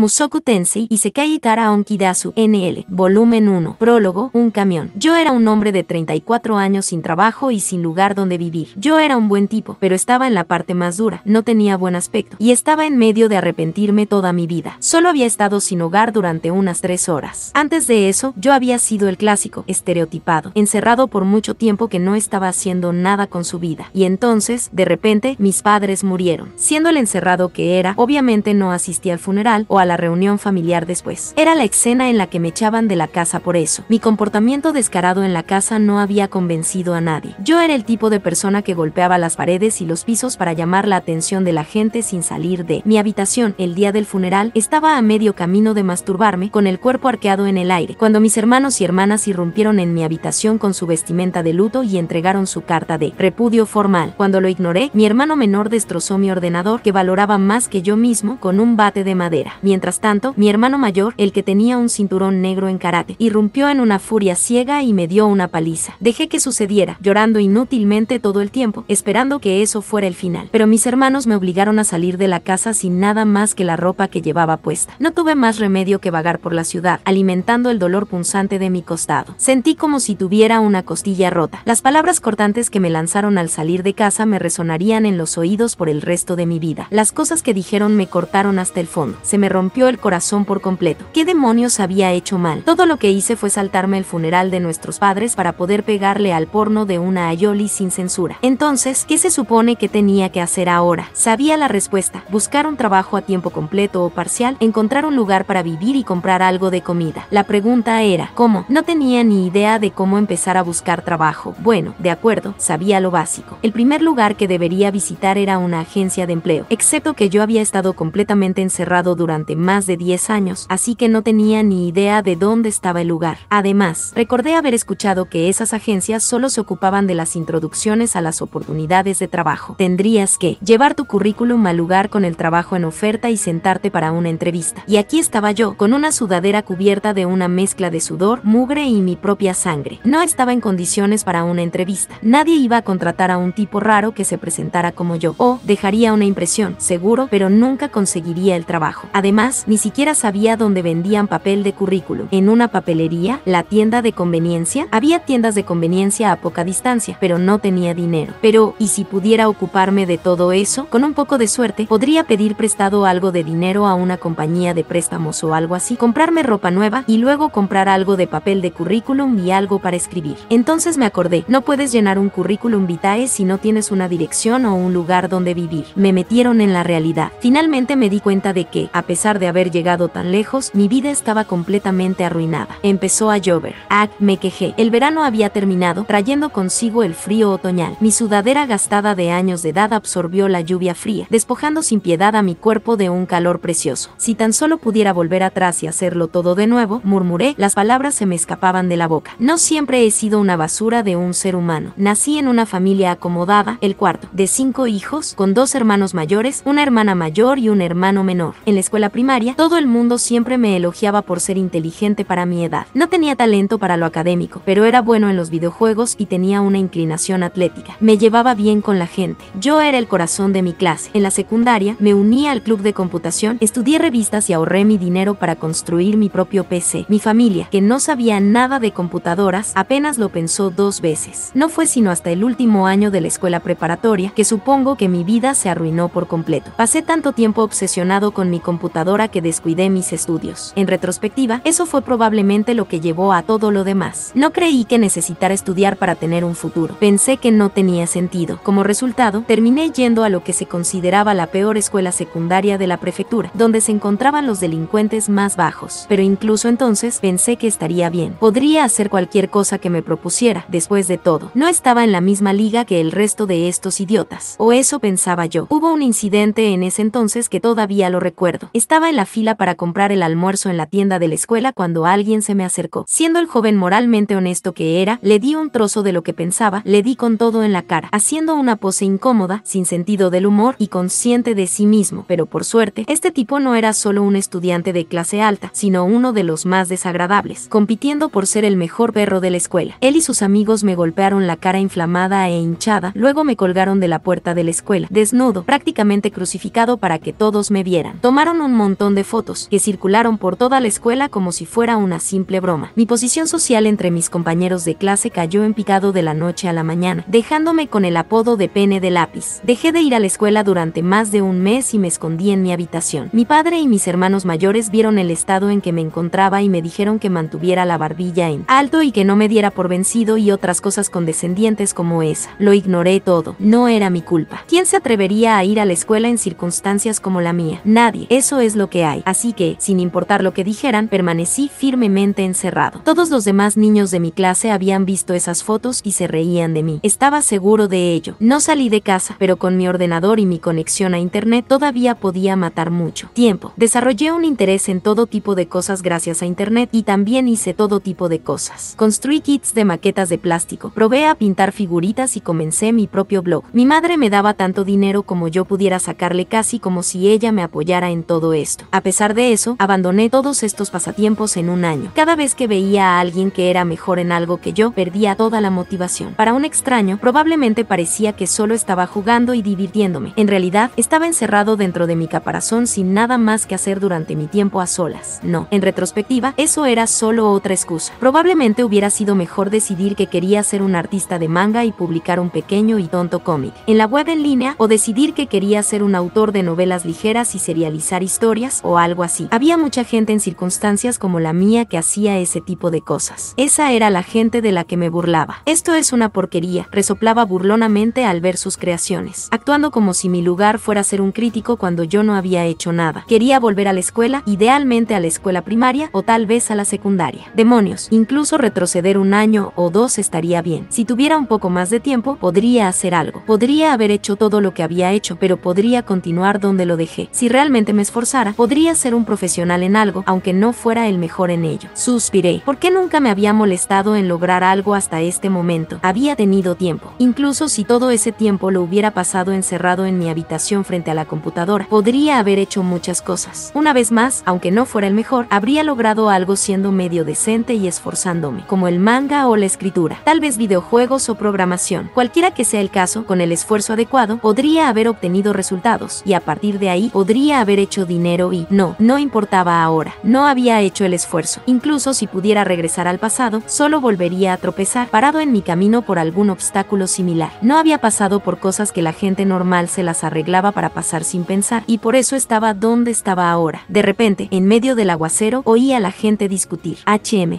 Mushoku Tensei Isekai Itara Onkidasu NL, volumen 1, prólogo, un camión. Yo era un hombre de 34 años sin trabajo y sin lugar donde vivir. Yo era un buen tipo, pero estaba en la parte más dura, no tenía buen aspecto, y estaba en medio de arrepentirme toda mi vida. Solo había estado sin hogar durante unas 3 horas. Antes de eso, yo había sido el clásico, estereotipado, encerrado por mucho tiempo que no estaba haciendo nada con su vida. Y entonces, de repente, mis padres murieron. Siendo el encerrado que era, obviamente no asistí al funeral o a la reunión familiar después. Era la escena en la que me echaban de la casa por eso. Mi comportamiento descarado en la casa no había convencido a nadie. Yo era el tipo de persona que golpeaba las paredes y los pisos para llamar la atención de la gente sin salir de mi habitación. El día del funeral estaba a medio camino de masturbarme con el cuerpo arqueado en el aire, cuando mis hermanos y hermanas irrumpieron en mi habitación con su vestimenta de luto y entregaron su carta de repudio formal. Cuando lo ignoré, mi hermano menor destrozó mi ordenador, que valoraba más que yo mismo, con un bate de madera. Mientras tanto, mi hermano mayor, el que tenía un cinturón negro en karate, irrumpió en una furia ciega y me dio una paliza. Dejé que sucediera, llorando inútilmente todo el tiempo, esperando que eso fuera el final. Pero mis hermanos me obligaron a salir de la casa sin nada más que la ropa que llevaba puesta. No tuve más remedio que vagar por la ciudad, alimentando el dolor punzante de mi costado. Sentí como si tuviera una costilla rota. Las palabras cortantes que me lanzaron al salir de casa me resonarían en los oídos por el resto de mi vida. Las cosas que dijeron me cortaron hasta el fondo. Se me rompió el corazón por completo. ¿Qué demonios había hecho mal? Todo lo que hice fue saltarme el funeral de nuestros padres para poder pegarle al porno de una aioli sin censura. Entonces, ¿qué se supone que tenía que hacer ahora? Sabía la respuesta: buscar un trabajo a tiempo completo o parcial, encontrar un lugar para vivir y comprar algo de comida. La pregunta era, ¿cómo? No tenía ni idea de cómo empezar a buscar trabajo. Bueno, de acuerdo, sabía lo básico. El primer lugar que debería visitar era una agencia de empleo, excepto que yo había estado completamente encerrado durante más de 10 años, así que no tenía ni idea de dónde estaba el lugar. Además, recordé haber escuchado que esas agencias solo se ocupaban de las introducciones a las oportunidades de trabajo. Tendrías que llevar tu currículum al lugar con el trabajo en oferta y sentarte para una entrevista. Y aquí estaba yo, con una sudadera cubierta de una mezcla de sudor, mugre y mi propia sangre. No estaba en condiciones para una entrevista. Nadie iba a contratar a un tipo raro que se presentara como yo. O dejaría una impresión, seguro, pero nunca conseguiría el trabajo. Además, ni siquiera sabía dónde vendían papel de currículum. ¿En una papelería? ¿La tienda de conveniencia? Había tiendas de conveniencia a poca distancia, pero no tenía dinero. Pero, ¿y si pudiera ocuparme de todo eso? Con un poco de suerte, podría pedir prestado algo de dinero a una compañía de préstamos o algo así, comprarme ropa nueva y luego comprar algo de papel de currículum y algo para escribir. Entonces me acordé, no puedes llenar un currículum vitae si no tienes una dirección o un lugar donde vivir. Me metieron en la realidad. Finalmente me di cuenta de que, a pesar de haber llegado tan lejos, mi vida estaba completamente arruinada. Empezó a llover. Me quejé. El verano había terminado, trayendo consigo el frío otoñal. Mi sudadera gastada de años de edad absorbió la lluvia fría, despojando sin piedad a mi cuerpo de un calor precioso. Si tan solo pudiera volver atrás y hacerlo todo de nuevo, murmuré, las palabras se me escapaban de la boca. No siempre he sido una basura de un ser humano. Nací en una familia acomodada, el cuarto, de 5 hijos, con 2 hermanos mayores, una hermana mayor y un hermano menor. En la escuela primaria, todo el mundo siempre me elogiaba por ser inteligente para mi edad. No tenía talento para lo académico, pero era bueno en los videojuegos y tenía una inclinación atlética. Me llevaba bien con la gente. Yo era el corazón de mi clase. En la secundaria, me uní al club de computación, estudié revistas y ahorré mi dinero para construir mi propio PC. Mi familia, que no sabía nada de computadoras, apenas lo pensó 2 veces. No fue sino hasta el último año de la escuela preparatoria que supongo que mi vida se arruinó por completo. Pasé tanto tiempo obsesionado con mi computadora que descuidé mis estudios. En retrospectiva, eso fue probablemente lo que llevó a todo lo demás. No creí que necesitara estudiar para tener un futuro. Pensé que no tenía sentido. Como resultado, terminé yendo a lo que se consideraba la peor escuela secundaria de la prefectura, donde se encontraban los delincuentes más bajos. Pero incluso entonces pensé que estaría bien. Podría hacer cualquier cosa que me propusiera. Después de todo, no estaba en la misma liga que el resto de estos idiotas. O eso pensaba yo. Hubo un incidente en ese entonces que todavía lo recuerdo. Estaba en la fila para comprar el almuerzo en la tienda de la escuela cuando alguien se me acercó. Siendo el joven moralmente honesto que era, le di un trozo de lo que pensaba, le di con todo en la cara, haciendo una pose incómoda, sin sentido del humor y consciente de sí mismo. Pero por suerte, este tipo no era solo un estudiante de clase alta, sino uno de los más desagradables, compitiendo por ser el mejor perro de la escuela. Él y sus amigos me golpearon la cara inflamada e hinchada, luego me colgaron de la puerta de la escuela, desnudo, prácticamente crucificado para que todos me vieran. Tomaron un montón montón de fotos, que circularon por toda la escuela como si fuera una simple broma. Mi posición social entre mis compañeros de clase cayó en picado de la noche a la mañana, dejándome con el apodo de pene de lápiz. Dejé de ir a la escuela durante más de un mes y me escondí en mi habitación. Mi padre y mis hermanos mayores vieron el estado en que me encontraba y me dijeron que mantuviera la barbilla en alto y que no me diera por vencido y otras cosas condescendientes como esa. Lo ignoré todo. No era mi culpa. ¿Quién se atrevería a ir a la escuela en circunstancias como la mía? Nadie. Eso es lo que hay. Así que, sin importar lo que dijeran, permanecí firmemente encerrado. Todos los demás niños de mi clase habían visto esas fotos y se reían de mí. Estaba seguro de ello. No salí de casa, pero con mi ordenador y mi conexión a internet todavía podía matar mucho tiempo. Desarrollé un interés en todo tipo de cosas gracias a internet y también hice todo tipo de cosas. Construí kits de maquetas de plástico, probé a pintar figuritas y comencé mi propio blog. Mi madre me daba tanto dinero como yo pudiera sacarle, casi como si ella me apoyara en todo esto. A pesar de eso, abandoné todos estos pasatiempos en un año. Cada vez que veía a alguien que era mejor en algo que yo, perdía toda la motivación. Para un extraño, probablemente parecía que solo estaba jugando y divirtiéndome. En realidad, estaba encerrado dentro de mi caparazón sin nada más que hacer durante mi tiempo a solas. No, en retrospectiva, eso era solo otra excusa. Probablemente hubiera sido mejor decidir que quería ser un artista de manga y publicar un pequeño y tonto cómic en la web en línea, o decidir que quería ser un autor de novelas ligeras y serializar historias, o algo así. Había mucha gente en circunstancias como la mía que hacía ese tipo de cosas. Esa era la gente de la que me burlaba. Esto es una porquería, resoplaba burlonamente al ver sus creaciones, actuando como si mi lugar fuera ser un crítico cuando yo no había hecho nada. Quería volver a la escuela, idealmente a la escuela primaria o tal vez a la secundaria. Demonios, incluso retroceder un año o dos estaría bien. Si tuviera un poco más de tiempo, podría hacer algo. Podría haber hecho todo lo que había hecho, pero podría continuar donde lo dejé. Si realmente me esforzara, podría ser un profesional en algo, aunque no fuera el mejor en ello. Suspiré. ¿Por qué nunca me había molestado en lograr algo hasta este momento? Había tenido tiempo. Incluso si todo ese tiempo lo hubiera pasado encerrado en mi habitación frente a la computadora, podría haber hecho muchas cosas. Una vez más, aunque no fuera el mejor, habría logrado algo siendo medio decente y esforzándome, como el manga o la escritura, tal vez videojuegos o programación. Cualquiera que sea el caso, con el esfuerzo adecuado, podría haber obtenido resultados, y a partir de ahí, podría haber hecho dinero y no importaba ahora. No había hecho el esfuerzo. Incluso si pudiera regresar al pasado, solo volvería a tropezar, parado en mi camino por algún obstáculo similar. No había pasado por cosas que la gente normal se las arreglaba para pasar sin pensar, y por eso estaba donde estaba ahora. De repente, en medio del aguacero, oí a la gente discutir.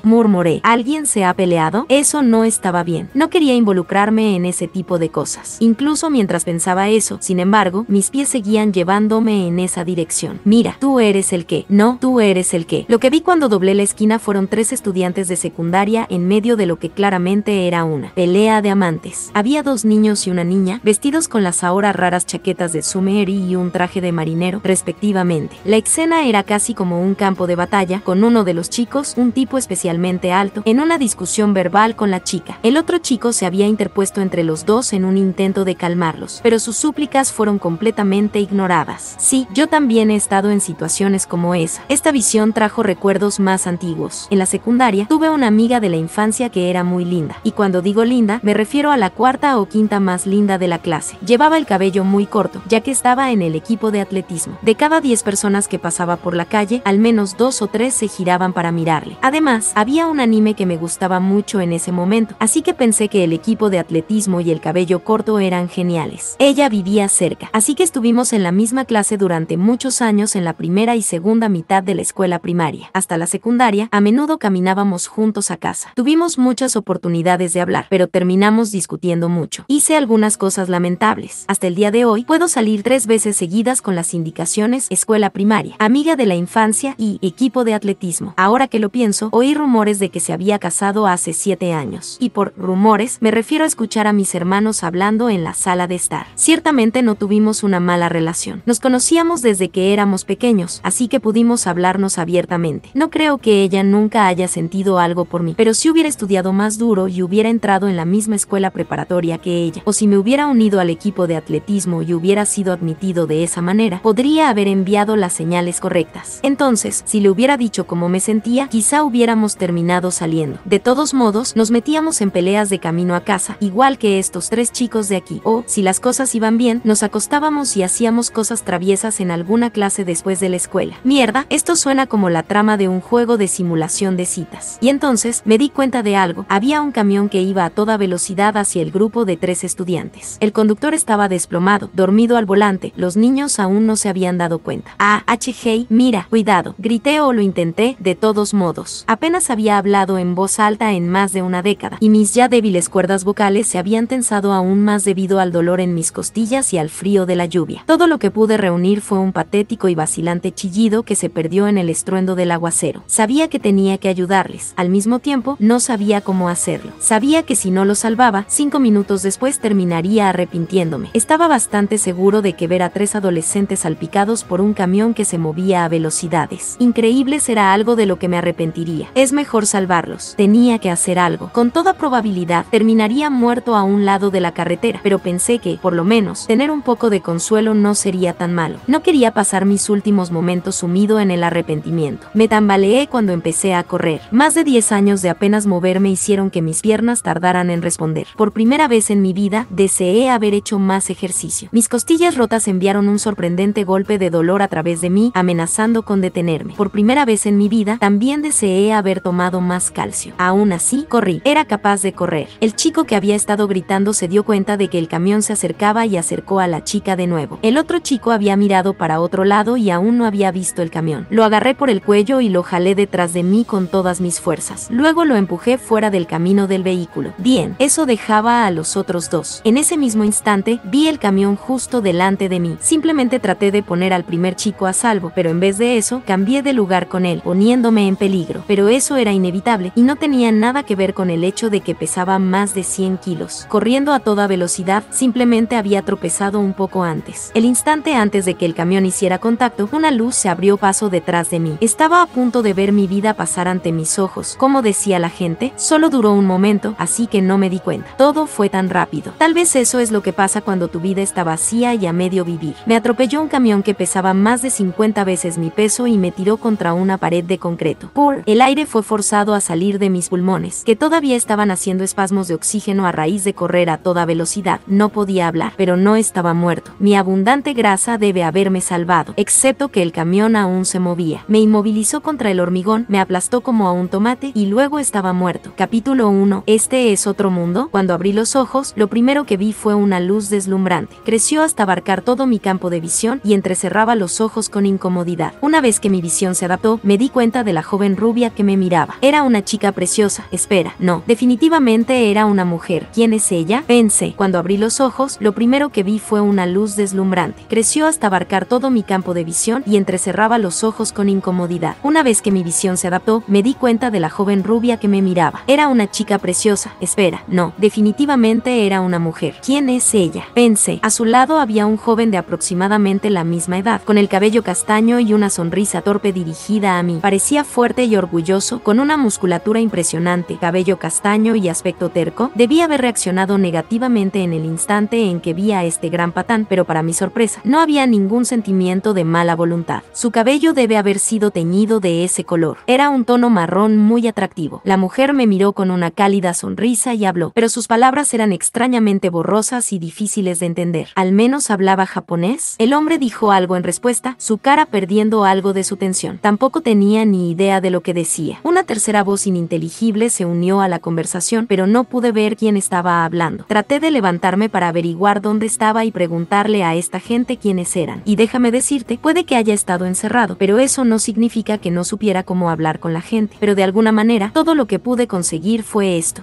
Murmuré. ¿Alguien se ha peleado? Eso no estaba bien. No quería involucrarme en ese tipo de cosas. Incluso mientras pensaba eso, sin embargo, mis pies seguían llevándome en esa dirección. Mira, tú eres el que. No, tú eres el que. Lo que vi cuando doblé la esquina fueron 3 estudiantes de secundaria en medio de lo que claramente era una pelea de amantes. Había 2 niños y una niña, vestidos con las ahora raras chaquetas de Sumeri y un traje de marinero, respectivamente. La escena era casi como un campo de batalla, con uno de los chicos, un tipo especialmente alto, en una discusión verbal con la chica. El otro chico se había interpuesto entre los dos en un intento de calmarlos, pero sus súplicas fueron completamente ignoradas. Sí, yo también he estado en situaciones como esa. Esta visión trajo recuerdos más antiguos. En la secundaria, tuve una amiga de la infancia que era muy linda, y cuando digo linda, me refiero a la 4ª o 5ª más linda de la clase. Llevaba el cabello muy corto, ya que estaba en el equipo de atletismo. De cada 10 personas que pasaba por la calle, al menos 2 o 3 se giraban para mirarle. Además, había un anime que me gustaba mucho en ese momento, así que pensé que el equipo de atletismo y el cabello corto eran geniales. Ella vivía cerca, así que estuvimos en la misma clase durante muchos años en la primera y segunda mitad de la escuela primaria. Hasta la secundaria, a menudo caminábamos juntos a casa. Tuvimos muchas oportunidades de hablar, pero terminamos discutiendo mucho. Hice algunas cosas lamentables. Hasta el día de hoy, puedo salir 3 veces seguidas con las indicaciones escuela primaria, amiga de la infancia y equipo de atletismo. Ahora que lo pienso, oí rumores de que se había casado hace 7 años. Y por rumores, me refiero a escuchar a mis hermanos hablando en la sala de estar. Ciertamente no tuvimos una mala relación. Nos conocíamos desde que éramos pequeños, así que pudimos hablarnos abiertamente. No creo que ella nunca haya sentido algo por mí, pero si hubiera estudiado más duro y hubiera entrado en la misma escuela preparatoria que ella, o si me hubiera unido al equipo de atletismo y hubiera sido admitido de esa manera, podría haber enviado las señales correctas. Entonces, si le hubiera dicho cómo me sentía, quizá hubiéramos terminado saliendo. De todos modos, nos metíamos en peleas de camino a casa, igual que estos 3 chicos de aquí. O, si las cosas iban bien, nos acostábamos y hacíamos cosas traviesas en alguna clase de después de la escuela. Mierda, esto suena como la trama de un juego de simulación de citas. Y entonces me di cuenta de algo. Había un camión que iba a toda velocidad hacia el grupo de 3 estudiantes. El conductor estaba desplomado, dormido al volante. Los niños aún no se habían dado cuenta. Hey, mira, cuidado, grité o lo intenté, de todos modos. Apenas había hablado en voz alta en más de una década, y mis ya débiles cuerdas vocales se habían tensado aún más debido al dolor en mis costillas y al frío de la lluvia. Todo lo que pude reunir fue un patético y vacilante chillido que se perdió en el estruendo del aguacero. Sabía que tenía que ayudarles. Al mismo tiempo, no sabía cómo hacerlo. Sabía que si no lo salvaba, 5 minutos después terminaría arrepintiéndome. Estaba bastante seguro de que ver a 3 adolescentes salpicados por un camión que se movía a velocidades increíbles era algo de lo que me arrepentiría. Es mejor salvarlos. Tenía que hacer algo. Con toda probabilidad, terminaría muerto a un lado de la carretera, pero pensé que, por lo menos, tener un poco de consuelo no sería tan malo. No quería pasar mis últimos momentos sumido en el arrepentimiento. Me tambaleé cuando empecé a correr. Más de 10 años de apenas moverme hicieron que mis piernas tardaran en responder. Por primera vez en mi vida, deseé haber hecho más ejercicio. Mis costillas rotas enviaron un sorprendente golpe de dolor a través de mí, amenazando con detenerme. Por primera vez en mi vida, también deseé haber tomado más calcio. Aún así, corrí. Era capaz de correr. El chico que había estado gritando se dio cuenta de que el camión se acercaba y acercó a la chica de nuevo. El otro chico había mirado para otro lado y aún no había visto el camión. Lo agarré por el cuello y lo jalé detrás de mí con todas mis fuerzas. Luego lo empujé fuera del camino del vehículo. Bien, eso dejaba a los otros 2. En ese mismo instante, vi el camión justo delante de mí. Simplemente traté de poner al primer chico a salvo, pero en vez de eso, cambié de lugar con él, poniéndome en peligro. Pero eso era inevitable y no tenía nada que ver con el hecho de que pesaba más de 100 kilos. Corriendo a toda velocidad, simplemente había tropezado un poco antes. El instante antes de que el camión hiciera contacto, una luz se abrió paso detrás de mí. Estaba a punto de ver mi vida pasar ante mis ojos. Como decía la gente, solo duró un momento, así que no me di cuenta. Todo fue tan rápido. Tal vez eso es lo que pasa cuando tu vida está vacía y a medio vivir. Me atropelló un camión que pesaba más de 50 veces mi peso y me tiró contra una pared de concreto. El aire fue forzado a salir de mis pulmones, que todavía estaban haciendo espasmos de oxígeno a raíz de correr a toda velocidad. No podía hablar, pero no estaba muerto. Mi abundante grasa debe haberme salvado, excepto que el camión aún se movía. Me inmovilizó contra el hormigón, me aplastó como a un tomate y luego estaba muerto. Capítulo 1. ¿Este es otro mundo? Cuando abrí los ojos, lo primero que vi fue una luz deslumbrante. Creció hasta abarcar todo mi campo de visión y entrecerraba los ojos con incomodidad. Una vez que mi visión se adaptó, me di cuenta de la joven rubia que me miraba. Era una chica preciosa. Espera, no, definitivamente era una mujer. ¿Quién es ella? Pensé. Cuando abrí los ojos, lo primero que vi fue una luz deslumbrante. Creció hasta abarcar todo mi campo de visión y entrecerraba los ojos con incomodidad. Una vez que mi visión se adaptó, me di cuenta de la joven rubia que me miraba. Era una chica preciosa. Espera, no, definitivamente era una mujer. ¿Quién es ella? Pensé. A su lado había un joven de aproximadamente la misma edad, con el cabello castaño y una sonrisa torpe dirigida a mí. Parecía fuerte y orgulloso, con una musculatura impresionante, cabello castaño y aspecto terco. Debí haber reaccionado negativamente en el instante en que vi a este gran patán, pero para mi sorpresa, no había ningún sentimiento de mala voluntad. Su cabello debe haber sido teñido de ese color. Era un tono marrón muy atractivo. La mujer me miró con una cálida sonrisa y habló, pero sus palabras eran extrañamente borrosas y difíciles de entender. ¿Al menos hablaba japonés? El hombre dijo algo en respuesta, su cara perdiendo algo de su tensión. Tampoco tenía ni idea de lo que decía. Una tercera voz ininteligible se unió a la conversación, pero no pude ver quién estaba hablando. Traté de levantarme para averiguar dónde estaba y preguntarle a esta gente quiénes eran. Y déjame decirte, puede que haya estado encerrado, pero eso no significa que no supiera cómo hablar con la gente. Pero de alguna manera, todo lo que pude conseguir fue esto.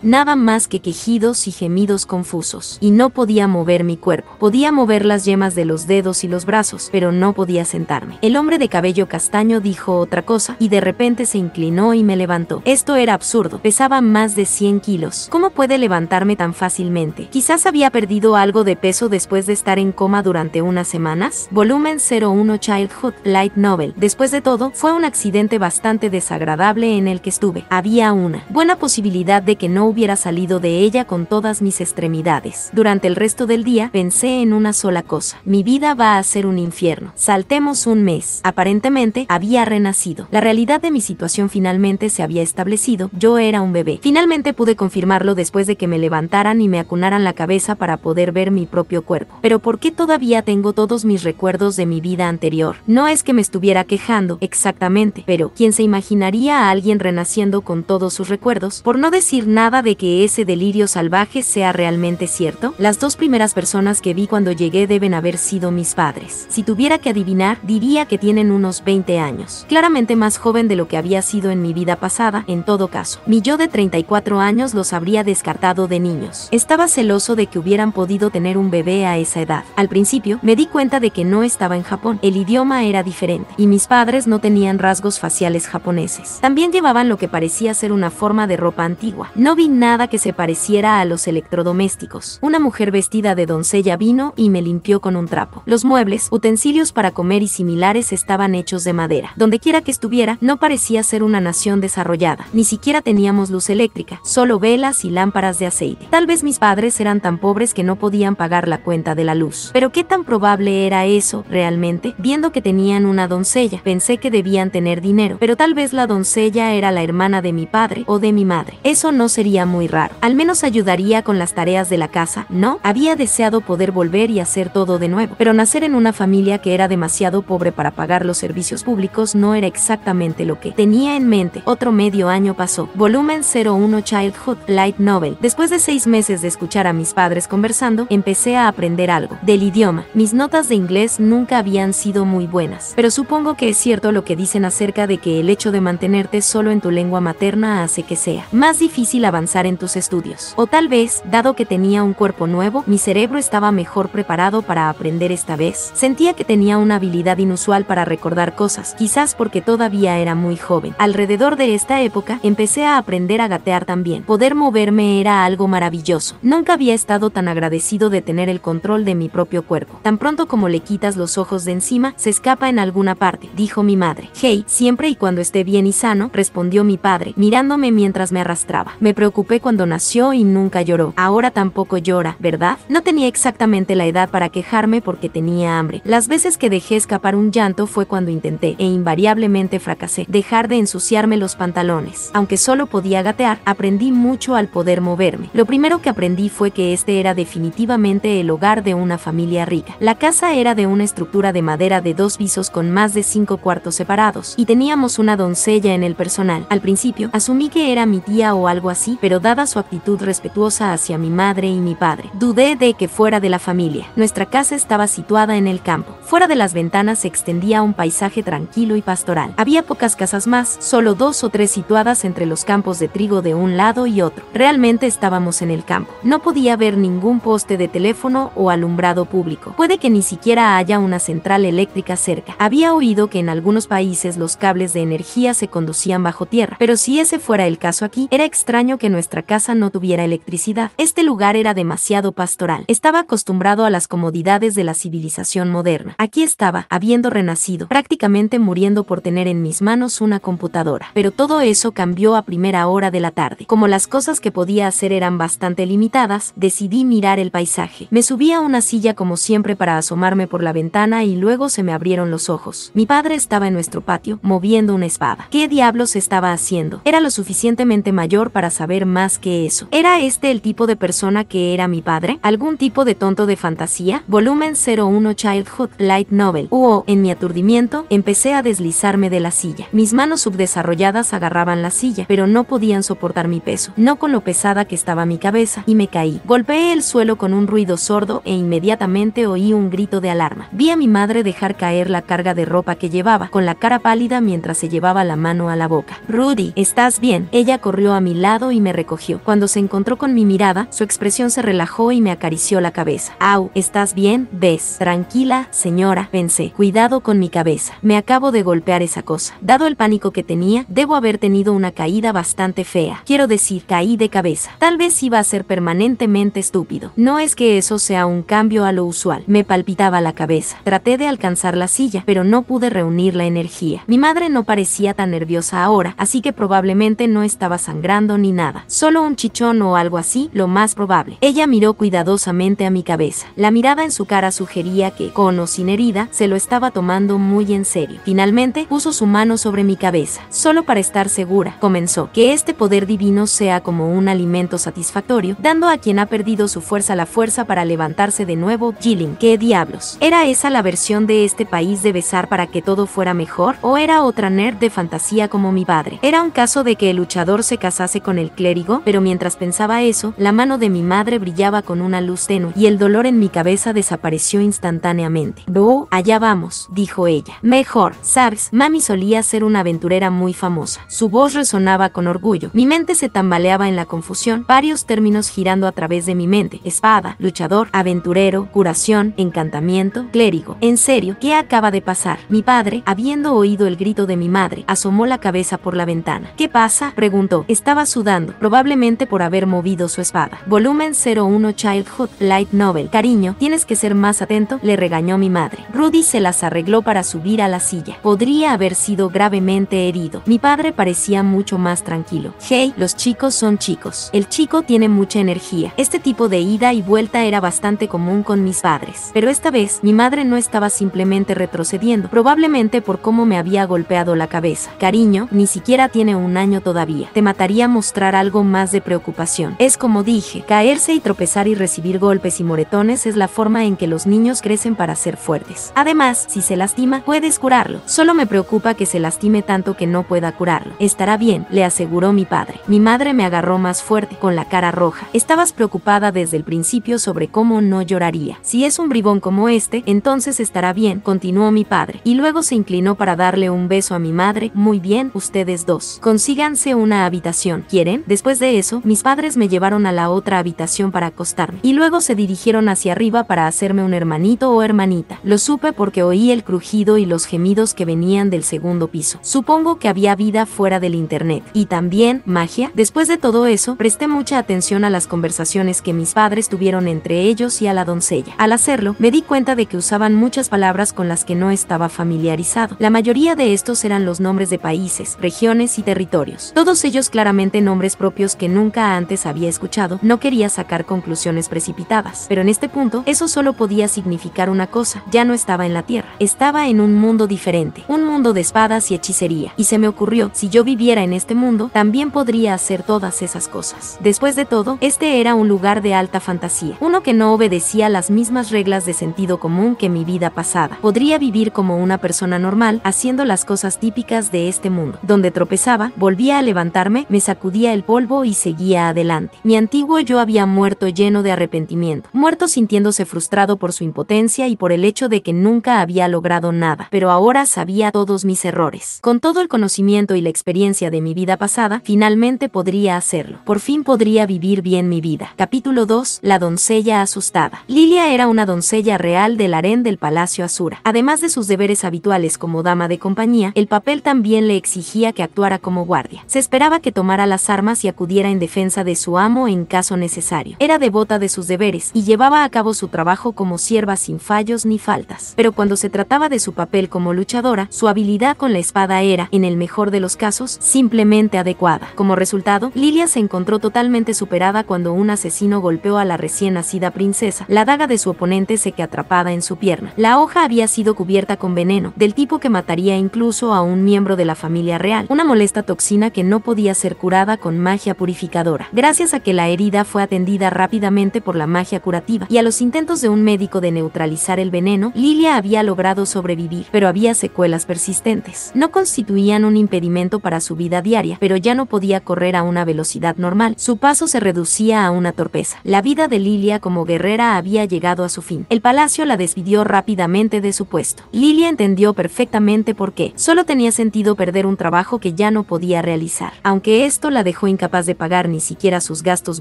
Nada más que quejidos y gemidos confusos. Y no podía mover mi cuerpo. Podía mover las yemas de los dedos y los brazos, pero no podía sentarme. El hombre de cabello castaño dijo otra cosa, y de repente se inclinó y me levantó. Esto era absurdo. Pesaba más de 100 kilos. ¿Cómo puede levantarme tan fácilmente? Quizás había perdido algo de peso después de estar en coma durante unas semanas. Volumen 01 Childhood Light Novel. Después de todo, fue un accidente bastante desagradable en el que estuve. Había una buena posibilidad de que no hubiera salido de ella con todas mis extremidades. Durante el resto del día, pensé en una sola cosa. Mi vida va a ser un infierno. Saltemos un mes. Aparentemente, había renacido. La realidad de mi situación finalmente se había establecido. Yo era un bebé. Finalmente pude confirmarlo después de que me levantaran y me acunaran la cabeza para poder ver mi propio cuerpo. Pero ¿por qué todavía tengo todos mis recuerdos de mi vida anterior. No es que me estuviera quejando, exactamente, pero ¿quién se imaginaría a alguien renaciendo con todos sus recuerdos? Por no decir nada de que ese delirio salvaje sea realmente cierto. Las dos primeras personas que vi cuando llegué deben haber sido mis padres. Si tuviera que adivinar, diría que tienen unos 20 años. Claramente más joven de lo que había sido en mi vida pasada, en todo caso. Mi yo de 34 años los habría descartado de niños. Estaba celoso de que hubieran podido tener un bebé a esa edad. Al principio, me di cuenta de que no estaba en Japón. El idioma era diferente, y mis padres no tenían rasgos faciales japoneses. También llevaban lo que parecía ser una forma de ropa antigua. No vi nada que se pareciera a los electrodomésticos. Una mujer vestida de doncella vino y me limpió con un trapo. Los muebles, utensilios para comer y similares estaban hechos de madera. Donde quiera que estuviera, no parecía ser una nación desarrollada. Ni siquiera teníamos luz eléctrica, solo velas y lámparas de aceite. Tal vez mis padres eran tan pobres que no podían pagar la cuenta de la luz. Pero ¿qué tan probable era eso, realmente? Viendo que tenían una doncella, pensé que debían tener dinero, pero tal vez la doncella era la hermana de mi padre o de mi madre. Eso no sería muy raro. Al menos ayudaría con las tareas de la casa, ¿no? Había deseado poder volver y hacer todo de nuevo, pero nacer en una familia que era demasiado pobre para pagar los servicios públicos no era exactamente lo que tenía en mente. Otro medio año pasó. Volumen 01 Childhood Light Novel. Después de 6 meses de escuchar a mis padres conversando, empecé a aprender algo del idioma. Mis notas de inglés nunca habían sido muy buenas, pero supongo que es cierto lo que dicen acerca de que el hecho de mantenerte solo en tu lengua materna hace que sea más difícil avanzar en tus estudios. O tal vez, dado que tenía un cuerpo nuevo, mi cerebro estaba mejor preparado para aprender esta vez. Sentía que tenía una habilidad inusual para recordar cosas, quizás porque todavía era muy joven. Alrededor de esta época, empecé a aprender a gatear también. Poder moverme era algo maravilloso. Nunca había estado tan agradecido de tener el control de mi propio cuerpo. Tan pronto como le quitas los ojos de encima, se escapa en alguna parte, dijo mi madre. Hey, siempre y cuando esté bien y sano, respondió mi padre, mirándome mientras me arrastraba. Me preocupé cuando nació y nunca lloró. Ahora tampoco llora, ¿verdad? No tenía exactamente la edad para quejarme porque tenía hambre. Las veces que dejé escapar un llanto fue cuando intenté, e invariablemente fracasé, dejar de ensuciarme los pantalones. Aunque solo podía gatear, aprendí mucho al poder moverme. Lo primero que aprendí fue que este era definitivamente el hogar de una familia rica. La casa era de una estructura de madera de 2 pisos con más de 5 cuartos separados, y teníamos una doncella en el personal. Al principio, asumí que era mi tía o algo así, pero dada su actitud respetuosa hacia mi madre y mi padre, dudé de que fuera de la familia. Nuestra casa estaba situada en el campo. Fuera de las ventanas se extendía un paisaje tranquilo y pastoral. Había pocas casas más, solo 2 o 3 situadas entre los campos de trigo de un lado y otro. Realmente estábamos en el campo. No podía ver ningún poste de teléfono o alumbrado público. Puede que ni siquiera haya una central eléctrica cerca. Había oído que en algunos países los cables de energía se conducían bajo tierra, pero si ese fuera el caso aquí, era extraño que nuestra casa no tuviera electricidad. Este lugar era demasiado pastoral. Estaba acostumbrado a las comodidades de la civilización moderna. Aquí estaba, habiendo renacido, prácticamente muriendo por tener en mis manos una computadora. Pero todo eso cambió a primera hora de la tarde. Como las cosas que podía hacer eran bastante limitadas, decidí mirar el paisaje. Me subí a una silla como siempre para asomarme por la ventana y luego se me abrieron los ojos. Mi padre estaba en nuestro patio, moviendo una espada. ¿Qué diablos estaba haciendo? Era lo suficientemente mayor para saber más que eso. ¿Era este el tipo de persona que era mi padre? ¿Algún tipo de tonto de fantasía? Volumen 01 Childhood Light Novel. En mi aturdimiento, empecé a deslizarme de la silla. Mis manos subdesarrolladas agarraban la silla, pero no podían soportar mi peso, no con lo pesada que estaba mi cabeza, y me caí. Golpeé el suelo con un ruido sordo e inmediatamente oí un grito de alarma. Vi a mi madre dejar caer la carga de ropa que llevaba, con la cara pálida mientras se llevaba la mano a la boca. Rudy, ¿estás bien? Ella corrió a mi lado y me recogió. Cuando se encontró con mi mirada, su expresión se relajó y me acarició la cabeza. Au, ¿estás bien? ¿Ves? Tranquila, señora, pensé. Cuidado con mi cabeza. Me acabo de golpear esa cosa. Dado el pánico que tenía, debo haber tenido una caída bastante fea. Quiero decir, caí de cabeza. Tal vez iba a ser permanentemente estúpido. No es que eso sea un cambio a lo usual. Me palpitaba la cabeza. Traté de alcanzar la silla, pero no pude reunir la energía. Mi madre no parecía tan nerviosa ahora, así que probablemente no estaba sangrando ni nada. Solo un chichón o algo así, lo más probable. Ella miró cuidadosamente a mi cabeza. La mirada en su cara sugería que, con o sin herida, se lo estaba tomando muy en serio. Finalmente, puso su mano sobre mi cabeza. Solo para estar segura, comenzó. Que este poder divino sea como un alimento satisfactorio, dando a quien ha perdido su fuerza la fuerza para levantarse de nuevo. Jilin, ¿qué diablos? ¿Era esa la la versión de este país de besar para que todo fuera mejor? ¿O era otra nerd de fantasía como mi padre? Era un caso de que el luchador se casase con el clérigo, pero mientras pensaba eso, la mano de mi madre brillaba con una luz tenue y el dolor en mi cabeza desapareció instantáneamente. Allá vamos, dijo ella. Mejor, ¿sabes? Mami solía ser una aventurera muy famosa. Su voz resonaba con orgullo. Mi mente se tambaleaba en la confusión, varios términos girando a través de mi mente: espada, luchador, aventurero, curación, encantamiento, clérigo. En serio, ¿qué acaba de pasar? Mi padre, habiendo oído el grito de mi madre, asomó la cabeza por la ventana. ¿Qué pasa?, preguntó. Estaba sudando, probablemente por haber movido su espada. Volumen 01 Childhood Light Novel. Cariño, tienes que ser más atento, le regañó mi madre. Rudy se las arregló para subir a la silla. Podría haber sido gravemente herido. Mi padre parecía mucho más tranquilo. Hey, los chicos son chicos. El chico tiene mucha energía. Este tipo de ida y vuelta era bastante común con mis padres. Pero esta vez, mi madre no estaba simplemente retrocediendo, probablemente por cómo me había golpeado la cabeza. Cariño, ni siquiera tiene un año todavía. Te mataría mostrar algo más de preocupación. Es como dije, caerse y tropezar y recibir golpes y moretones es la forma en que los niños crecen para ser fuertes. Además, si se lastima, puedes curarlo. Solo me preocupa que se lastime tanto que no pueda curarlo. Estará bien, le aseguró mi padre. Mi madre me agarró más fuerte, con la cara roja. Estabas preocupada desde el principio sobre cómo no lloraría. Si es un bribón como este, entonces estará bien, continuó mi padre. Y luego se inclinó para darle un beso a mi madre. Muy bien, ustedes dos. Consíganse una habitación. ¿Quieren? Después de eso, mis padres me llevaron a la otra habitación para acostarme. Y luego se dirigieron hacia arriba para hacerme un hermanito o hermanita. Lo supe porque oí el crujido y los gemidos que venían del segundo piso. Supongo que había vida fuera del internet. Y también, magia. Después de todo eso, presté mucha atención a las conversaciones que mis padres tuvieron entre ellos y a la doncella. Al hacerlo, me di cuenta de que usaban muchas palabras con las que no estaba familiarizado. La mayoría de estos eran los nombres de países, regiones y territorios. Todos ellos claramente nombres propios que nunca antes había escuchado. No quería sacar conclusiones precipitadas, pero en este punto, eso solo podía significar una cosa: ya no estaba en la Tierra. Estaba en un mundo diferente, un mundo de espadas y hechicería. Y se me ocurrió, si yo viviera en este mundo, también podría hacer todas esas cosas. Después de todo, este era un lugar de alta fantasía, uno que no obedecía las mismas reglas de sentido común que mi vida pasada. Podría vivir como una persona normal, haciendo las cosas típicas de este mundo. Donde tropezaba, volvía a levantarme, me sacudía el polvo y seguía adelante. Mi antiguo yo había muerto lleno de arrepentimiento, muerto sintiéndose frustrado por su impotencia y por el hecho de que nunca había logrado nada, pero ahora sabía todos mis errores. Con todo el conocimiento y la experiencia de mi vida pasada, finalmente podría hacerlo. Por fin podría vivir bien mi vida. Capítulo 2. La doncella asustada. Lilia era una doncella real del harén del Palacio Azura. Además de sus deberes habituales como dama de compañía, el papel también le exigía que actuara como guardia. Se esperaba que tomara las armas y acudiera en defensa de su amo en caso necesario. Era devota de sus deberes y llevaba a cabo su trabajo como sierva sin fallos ni faltas. Pero cuando se trataba de su papel como luchadora, su habilidad con la espada era, en el mejor de los casos, simplemente adecuada. Como resultado, Lilia se encontró totalmente superada cuando un asesino golpeó a la recién nacida princesa. La daga de su oponente se quedó atrapada en su pierna. La hoja había sido cubierta con veneno, del tipo que mataría incluso a un miembro de la familia real, una molesta toxina que no podía ser curada con magia purificadora. Gracias a que la herida fue atendida rápidamente por la magia curativa y a los intentos de un médico de neutralizar el veneno, Lilia había logrado sobrevivir, pero había secuelas persistentes. No constituían un impedimento para su vida diaria, pero ya no podía correr a una velocidad normal. Su paso se reducía a una torpeza. La vida de Lilia como guerrera había llegado a su fin. El palacio la despidió rápidamente de su puesto. Lilia entendió perfectamente por qué. Solo tenía sentido perder un trabajo que ya no podía realizar. Aunque esto la dejó incapaz de pagar ni siquiera sus gastos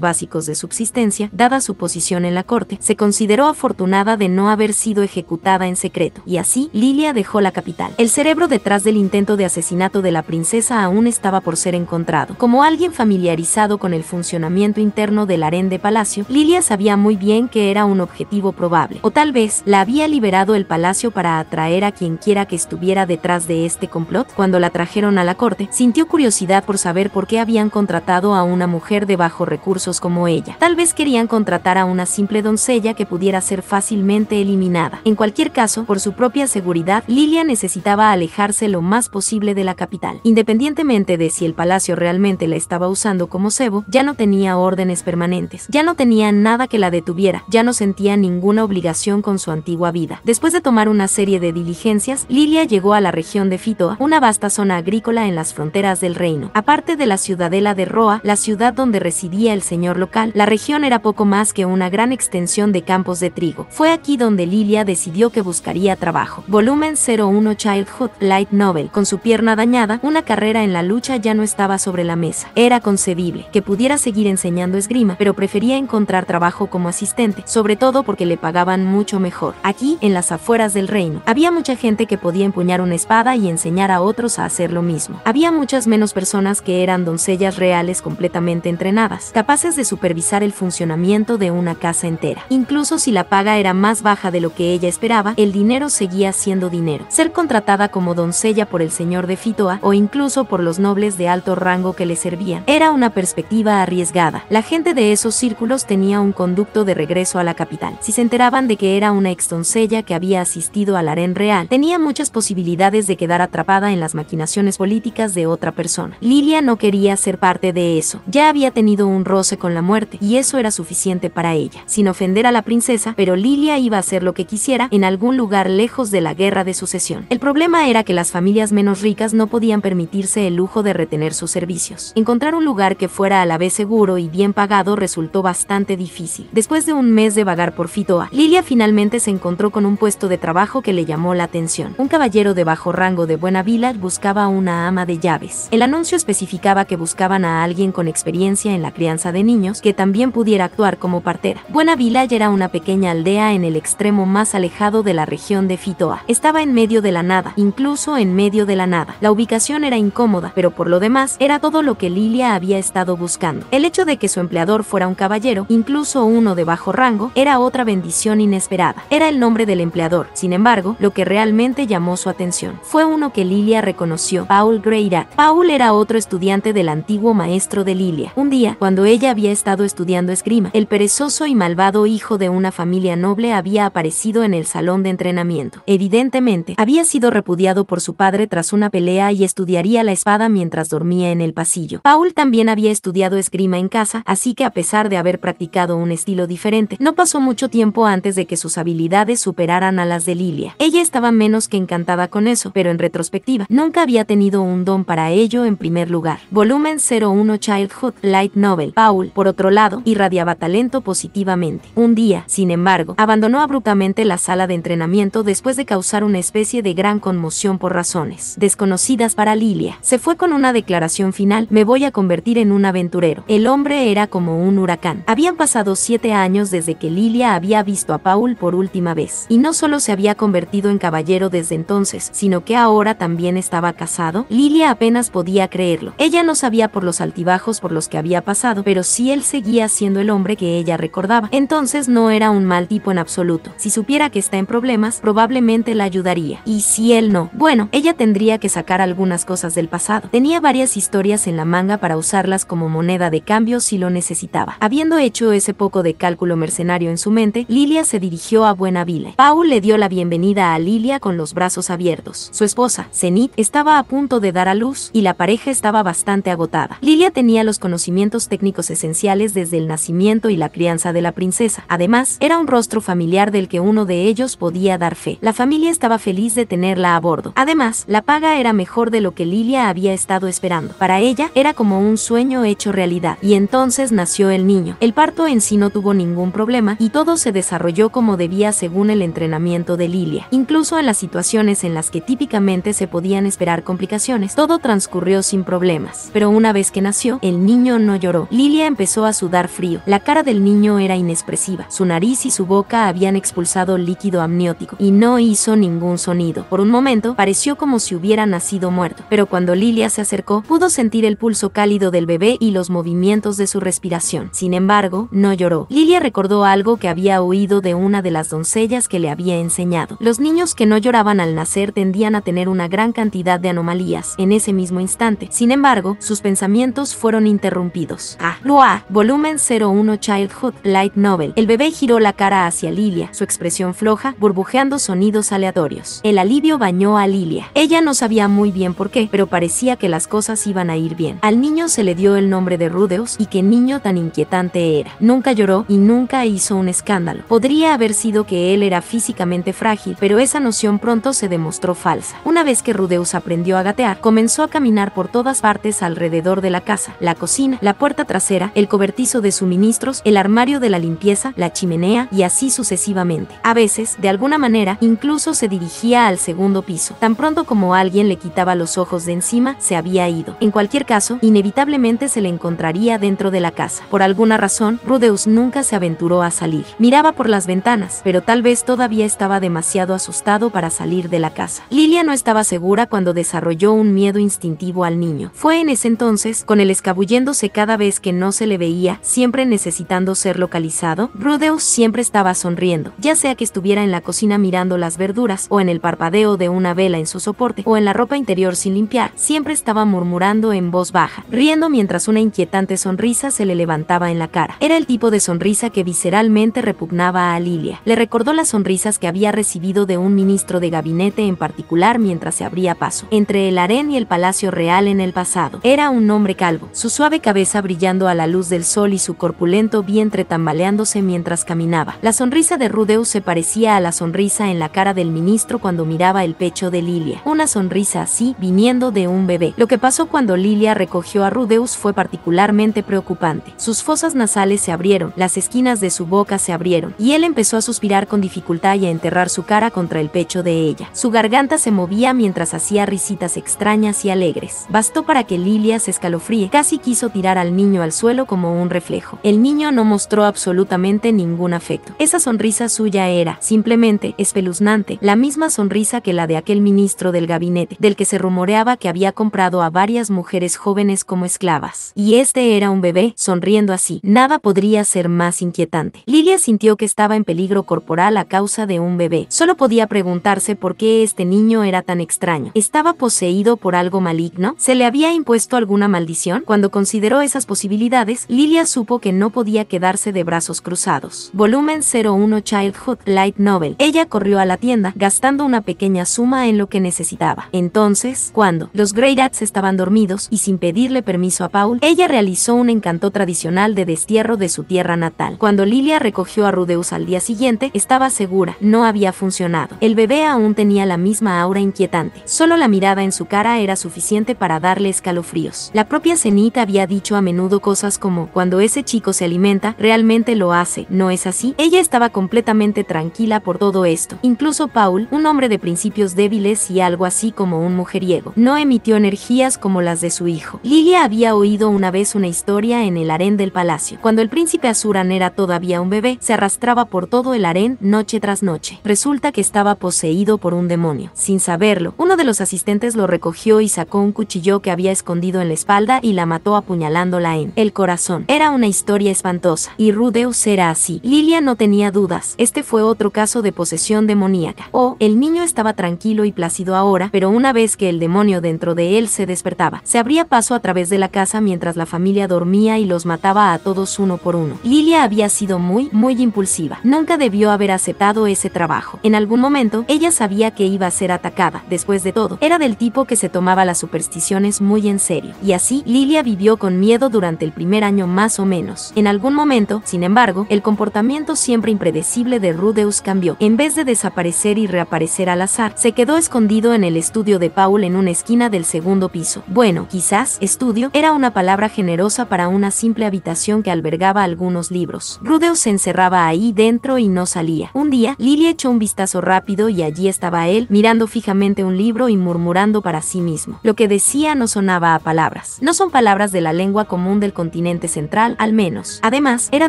básicos de subsistencia, dada su posición en la corte, se consideró afortunada de no haber sido ejecutada en secreto. Y así, Lilia dejó la capital. El cerebro detrás del intento de asesinato de la princesa aún estaba por ser encontrado. Como alguien familiarizado con el funcionamiento interno del harén de palacio, Lilia sabía muy bien que era un objetivo probable. O tal vez, la había liberado el palacio para atraer a quien quiera que estuviera detrás de este complot. Cuando la trajeron a la corte, sintió curiosidad por saber por qué habían contratado a una mujer de bajos recursos como ella. Tal vez querían contratar a una simple doncella que pudiera ser fácilmente eliminada. En cualquier caso, por su propia seguridad, Lilia necesitaba alejarse lo más posible de la capital. Independientemente de si el palacio realmente la estaba usando como cebo, ya no tenía órdenes permanentes, ya no tenía nada que la detuviera, ya no sentía ninguna obligación con su antigua vida. vida. Después de tomar una serie de diligencias, Lilia llegó a la región de Fitoa, una vasta zona agrícola en las fronteras del reino. Aparte de la ciudadela de Roa, la ciudad donde residía el señor local, la región era poco más que una gran extensión de campos de trigo. Fue aquí donde Lilia decidió que buscaría trabajo. Volumen 01 Childhood Light Novel. Con su pierna dañada, una carrera en la lucha ya no estaba sobre la mesa. Era concebible que pudiera seguir enseñando esgrima, pero prefería encontrar trabajo como asistente, sobre todo porque le pagaban mucho mejor. Aquí, en las afueras del reino, había mucha gente que podía empuñar una espada y enseñar a otros a hacer lo mismo. Había muchas menos personas que eran doncellas reales completamente entrenadas, capaces de supervisar el funcionamiento de una casa entera. Incluso si la paga era más baja de lo que ella esperaba, el dinero seguía siendo dinero. Ser contratada como doncella por el señor de Fitoa o incluso por los nobles de alto rango que le servían era una perspectiva arriesgada. La gente de esos círculos tenía un conducto de regreso a la capital. Si se enteraban de que era una ex doncella que había asistido al harén real, tenía muchas posibilidades de quedar atrapada en las maquinaciones políticas de otra persona. Lilia no quería ser parte de eso. Ya había tenido un roce con la muerte y eso era suficiente para ella. Sin ofender a la princesa, pero Lilia iba a hacer lo que quisiera en algún lugar lejos de la guerra de sucesión. El problema era que las familias menos ricas no podían permitirse el lujo de retener sus servicios. Encontrar un lugar que fuera a la vez seguro y bien pagado resultó bastante difícil. Después de un mes de vagar por Fitoa, Lilia finalmente se encontró con un puesto de trabajo que le llamó la atención. Un caballero de bajo rango de Buena Village buscaba una ama de llaves. El anuncio especificaba que buscaban a alguien con experiencia en la crianza de niños que también pudiera actuar como partera. Buena Village era una pequeña aldea en el extremo más alejado de la región de Fitoa. Estaba en medio de la nada, incluso en medio de la nada. La ubicación era incómoda, pero por lo demás era todo lo que Lilia había estado buscando. El hecho de que su empleador fuera un caballero, incluso uno de bajo rango, era otra bendición inesperada. Era el nombre del empleador. Sin embargo, lo que realmente llamó su atención fue uno que Lilia reconoció: Paul Greyrat. Paul era otro estudiante del antiguo maestro de Lilia. Un día, cuando ella había estado estudiando esgrima, el perezoso y malvado hijo de una familia noble había aparecido en el salón de entrenamiento. Evidentemente, había sido repudiado por su padre tras una pelea y estudiaría la espada mientras dormía en el pasillo. Paul también había estudiado esgrima en casa, así que a pesar de haber practicado un estilo diferente, no pasó mucho tiempo antes de que sus habilidades superaran a las de Lilia. Ella estaba menos que encantada con eso, pero en retrospectiva, nunca había tenido un don para ello en primer lugar. Volumen 01 Childhood Light Novel. Paul, por otro lado, irradiaba talento positivamente. Un día, sin embargo, abandonó abruptamente la sala de entrenamiento después de causar una especie de gran conmoción por razones desconocidas para Lilia. Se fue con una declaración final: me voy a convertir en un aventurero. El hombre era como un huracán. Habían pasado 7 años desde que Lilia había visto a Paul por última vez. Y no solo se había convertido en caballero desde entonces, sino que ahora también estaba casado. Lilia apenas podía creerlo. Ella no sabía por los altibajos por los que había pasado, pero si él seguía siendo el hombre que ella recordaba, entonces no era un mal tipo en absoluto. Si supiera que está en problemas, probablemente la ayudaría. Y si él no, bueno, ella tendría que sacar algunas cosas del pasado. Tenía varias historias en la manga para usarlas como moneda de cambio si lo necesitaba. Habiendo hecho ese poco de cálculo mercenario en su mente, Lilia se dirigió a Buena Village. Paul le dio la bienvenida a Lilia con los brazos abiertos. Su esposa, Zenith, estaba a punto de dar a luz y la pareja estaba bastante agotada. Lilia tenía los conocimientos técnicos esenciales desde el nacimiento y la crianza de la princesa. Además, era un rostro familiar del que uno de ellos podía dar fe. La familia estaba feliz de tenerla a bordo. Además, la paga era mejor de lo que Lilia había estado esperando. Para ella, era como un sueño hecho realidad. Y entonces nació el niño. El parto en sí no tuvo ningún problema y todo se desarrolló como debía según el entrenamiento de Lilia. Incluso en las situaciones en las que típicamente se podían esperar complicaciones, todo transcurrió sin problemas. Pero una vez que nació, el niño no lloró. Lilia empezó a sudar frío. La cara del niño era inexpresiva. Su nariz y su boca habían expulsado líquido amniótico y no hizo ningún sonido. Por un momento, pareció como si hubiera nacido muerto. Pero cuando Lilia se acercó, pudo sentir el pulso cálido del bebé y los movimientos de su respiración. Sin embargo, no lloró. Lilia recordó algo que había oído de una de las doncellas que le había enseñado. Los niños que no lloraban al nacer tendían a tener una gran cantidad de anomalías en ese mismo instante. Sin embargo, sus pensamientos fueron interrumpidos. Loa, volumen 01 Childhood Light Novel. El bebé giró la cara hacia Lilia, su expresión floja, burbujeando sonidos aleatorios. El alivio bañó a Lilia. Ella no sabía muy bien por qué, pero parecía que las cosas iban a ir bien. Al niño se le dio el nombre de Rudeus, y qué niño tan inquietante era. Nunca lloró y nunca hizo un escándalo. Podría haber sido que él era era físicamente frágil, pero esa noción pronto se demostró falsa. Una vez que Rudeus aprendió a gatear, comenzó a caminar por todas partes alrededor de la casa: la cocina, la puerta trasera, el cobertizo de suministros, el armario de la limpieza, la chimenea, y así sucesivamente. A veces, de alguna manera, incluso se dirigía al segundo piso. Tan pronto como alguien le quitaba los ojos de encima, se había ido. En cualquier caso, inevitablemente se le encontraría dentro de la casa. Por alguna razón, Rudeus nunca se aventuró a salir. Miraba por las ventanas, pero tal vez todavía estaba demasiado asustado para salir de la casa. Lilia no estaba segura cuando desarrolló un miedo instintivo al niño. Fue en ese entonces, con él escabulléndose cada vez que no se le veía, siempre necesitando ser localizado. Rudeus siempre estaba sonriendo, ya sea que estuviera en la cocina mirando las verduras, o en el parpadeo de una vela en su soporte, o en la ropa interior sin limpiar, siempre estaba murmurando en voz baja, riendo mientras una inquietante sonrisa se le levantaba en la cara. Era el tipo de sonrisa que visceralmente repugnaba a Lilia. Le recordó las sonrisas que había recibido de un ministro de gabinete en particular mientras se abría paso entre el harén y el palacio real en el pasado. Era un hombre calvo, su suave cabeza brillando a la luz del sol y su corpulento vientre tambaleándose mientras caminaba. La sonrisa de Rudeus se parecía a la sonrisa en la cara del ministro cuando miraba el pecho de Lilia. Una sonrisa así, viniendo de un bebé. Lo que pasó cuando Lilia recogió a Rudeus fue particularmente preocupante. Sus fosas nasales se abrieron, las esquinas de su boca se abrieron, y él empezó a suspirar con dificultad y a enterrar su cara contra el pecho de ella. Su garganta se movía mientras hacía risitas extrañas y alegres. Bastó para que Lilia se escalofríe. Casi quiso tirar al niño al suelo como un reflejo. El niño no mostró absolutamente ningún afecto. Esa sonrisa suya era, simplemente, espeluznante, la misma sonrisa que la de aquel ministro del gabinete, del que se rumoreaba que había comprado a varias mujeres jóvenes como esclavas. Y este era un bebé, sonriendo así. Nada podría ser más inquietante. Lilia sintió que estaba en peligro corporal a causa de un bebé. Solo podía preguntarse por qué este niño era tan extraño. ¿Estaba poseído por algo maligno? ¿Se le había impuesto alguna maldición? Cuando consideró esas posibilidades, Lilia supo que no podía quedarse de brazos cruzados. Volumen 01 Childhood Light Novel. Ella corrió a la tienda, gastando una pequeña suma en lo que necesitaba. Entonces, cuando los Greyrats estaban dormidos y sin pedirle permiso a Paul, ella realizó un encanto tradicional de destierro de su tierra natal. Cuando Lilia recogió a Rudeus al día siguiente, estaba segura, no había funcionado. El bebé aún tenía la misma aura inquietante. Solo la mirada en su cara era suficiente para darle escalofríos. La propia Zenith había dicho a menudo cosas como: cuando ese chico se alimenta, realmente lo hace, ¿no es así? Ella estaba completamente tranquila por todo esto. Incluso Paul, un hombre de principios débiles y algo así como un mujeriego, no emitió energías como las de su hijo. Lilia había oído una vez una historia en el harén del palacio. Cuando el príncipe Azuran era todavía un bebé, se arrastraba por todo el harén noche tras noche. Resulta que estaba poseído por un demonio. Sin saberlo, uno de los asistentes lo recogió y sacó un cuchillo que había escondido en la espalda y la mató apuñalándola en el corazón. Era una historia espantosa, y Rudeus era así. Lilia no tenía dudas. Este fue otro caso de posesión demoníaca. El niño estaba tranquilo y plácido ahora, pero una vez que el demonio dentro de él se despertaba, se abría paso a través de la casa mientras la familia dormía y los mataba a todos uno por uno. Lilia había sido muy impulsiva. Nunca debió haber aceptado ese trabajo. En algún momento, ella sabía que iba a ser atacada. Después de todo, era del tipo que se tomaba las supersticiones muy en serio. Y así, Lilia vivió con miedo durante el primer año más o menos. En algún momento, sin embargo, el comportamiento siempre impredecible de Rudeus cambió. En vez de desaparecer y reaparecer al azar, se quedó escondido en el estudio de Paul en una esquina del segundo piso. Bueno, quizás estudio era una palabra generosa para una simple habitación que albergaba algunos libros. Rudeus se encerraba ahí dentro y no salía. Un día, Lilia echó un vistazo rápido y allí estaba él, mirando fijamente un libro y murmurando para sí mismo. Lo que decía no sonaba a palabras. No son palabras de la lengua común del continente central, al menos. Además, era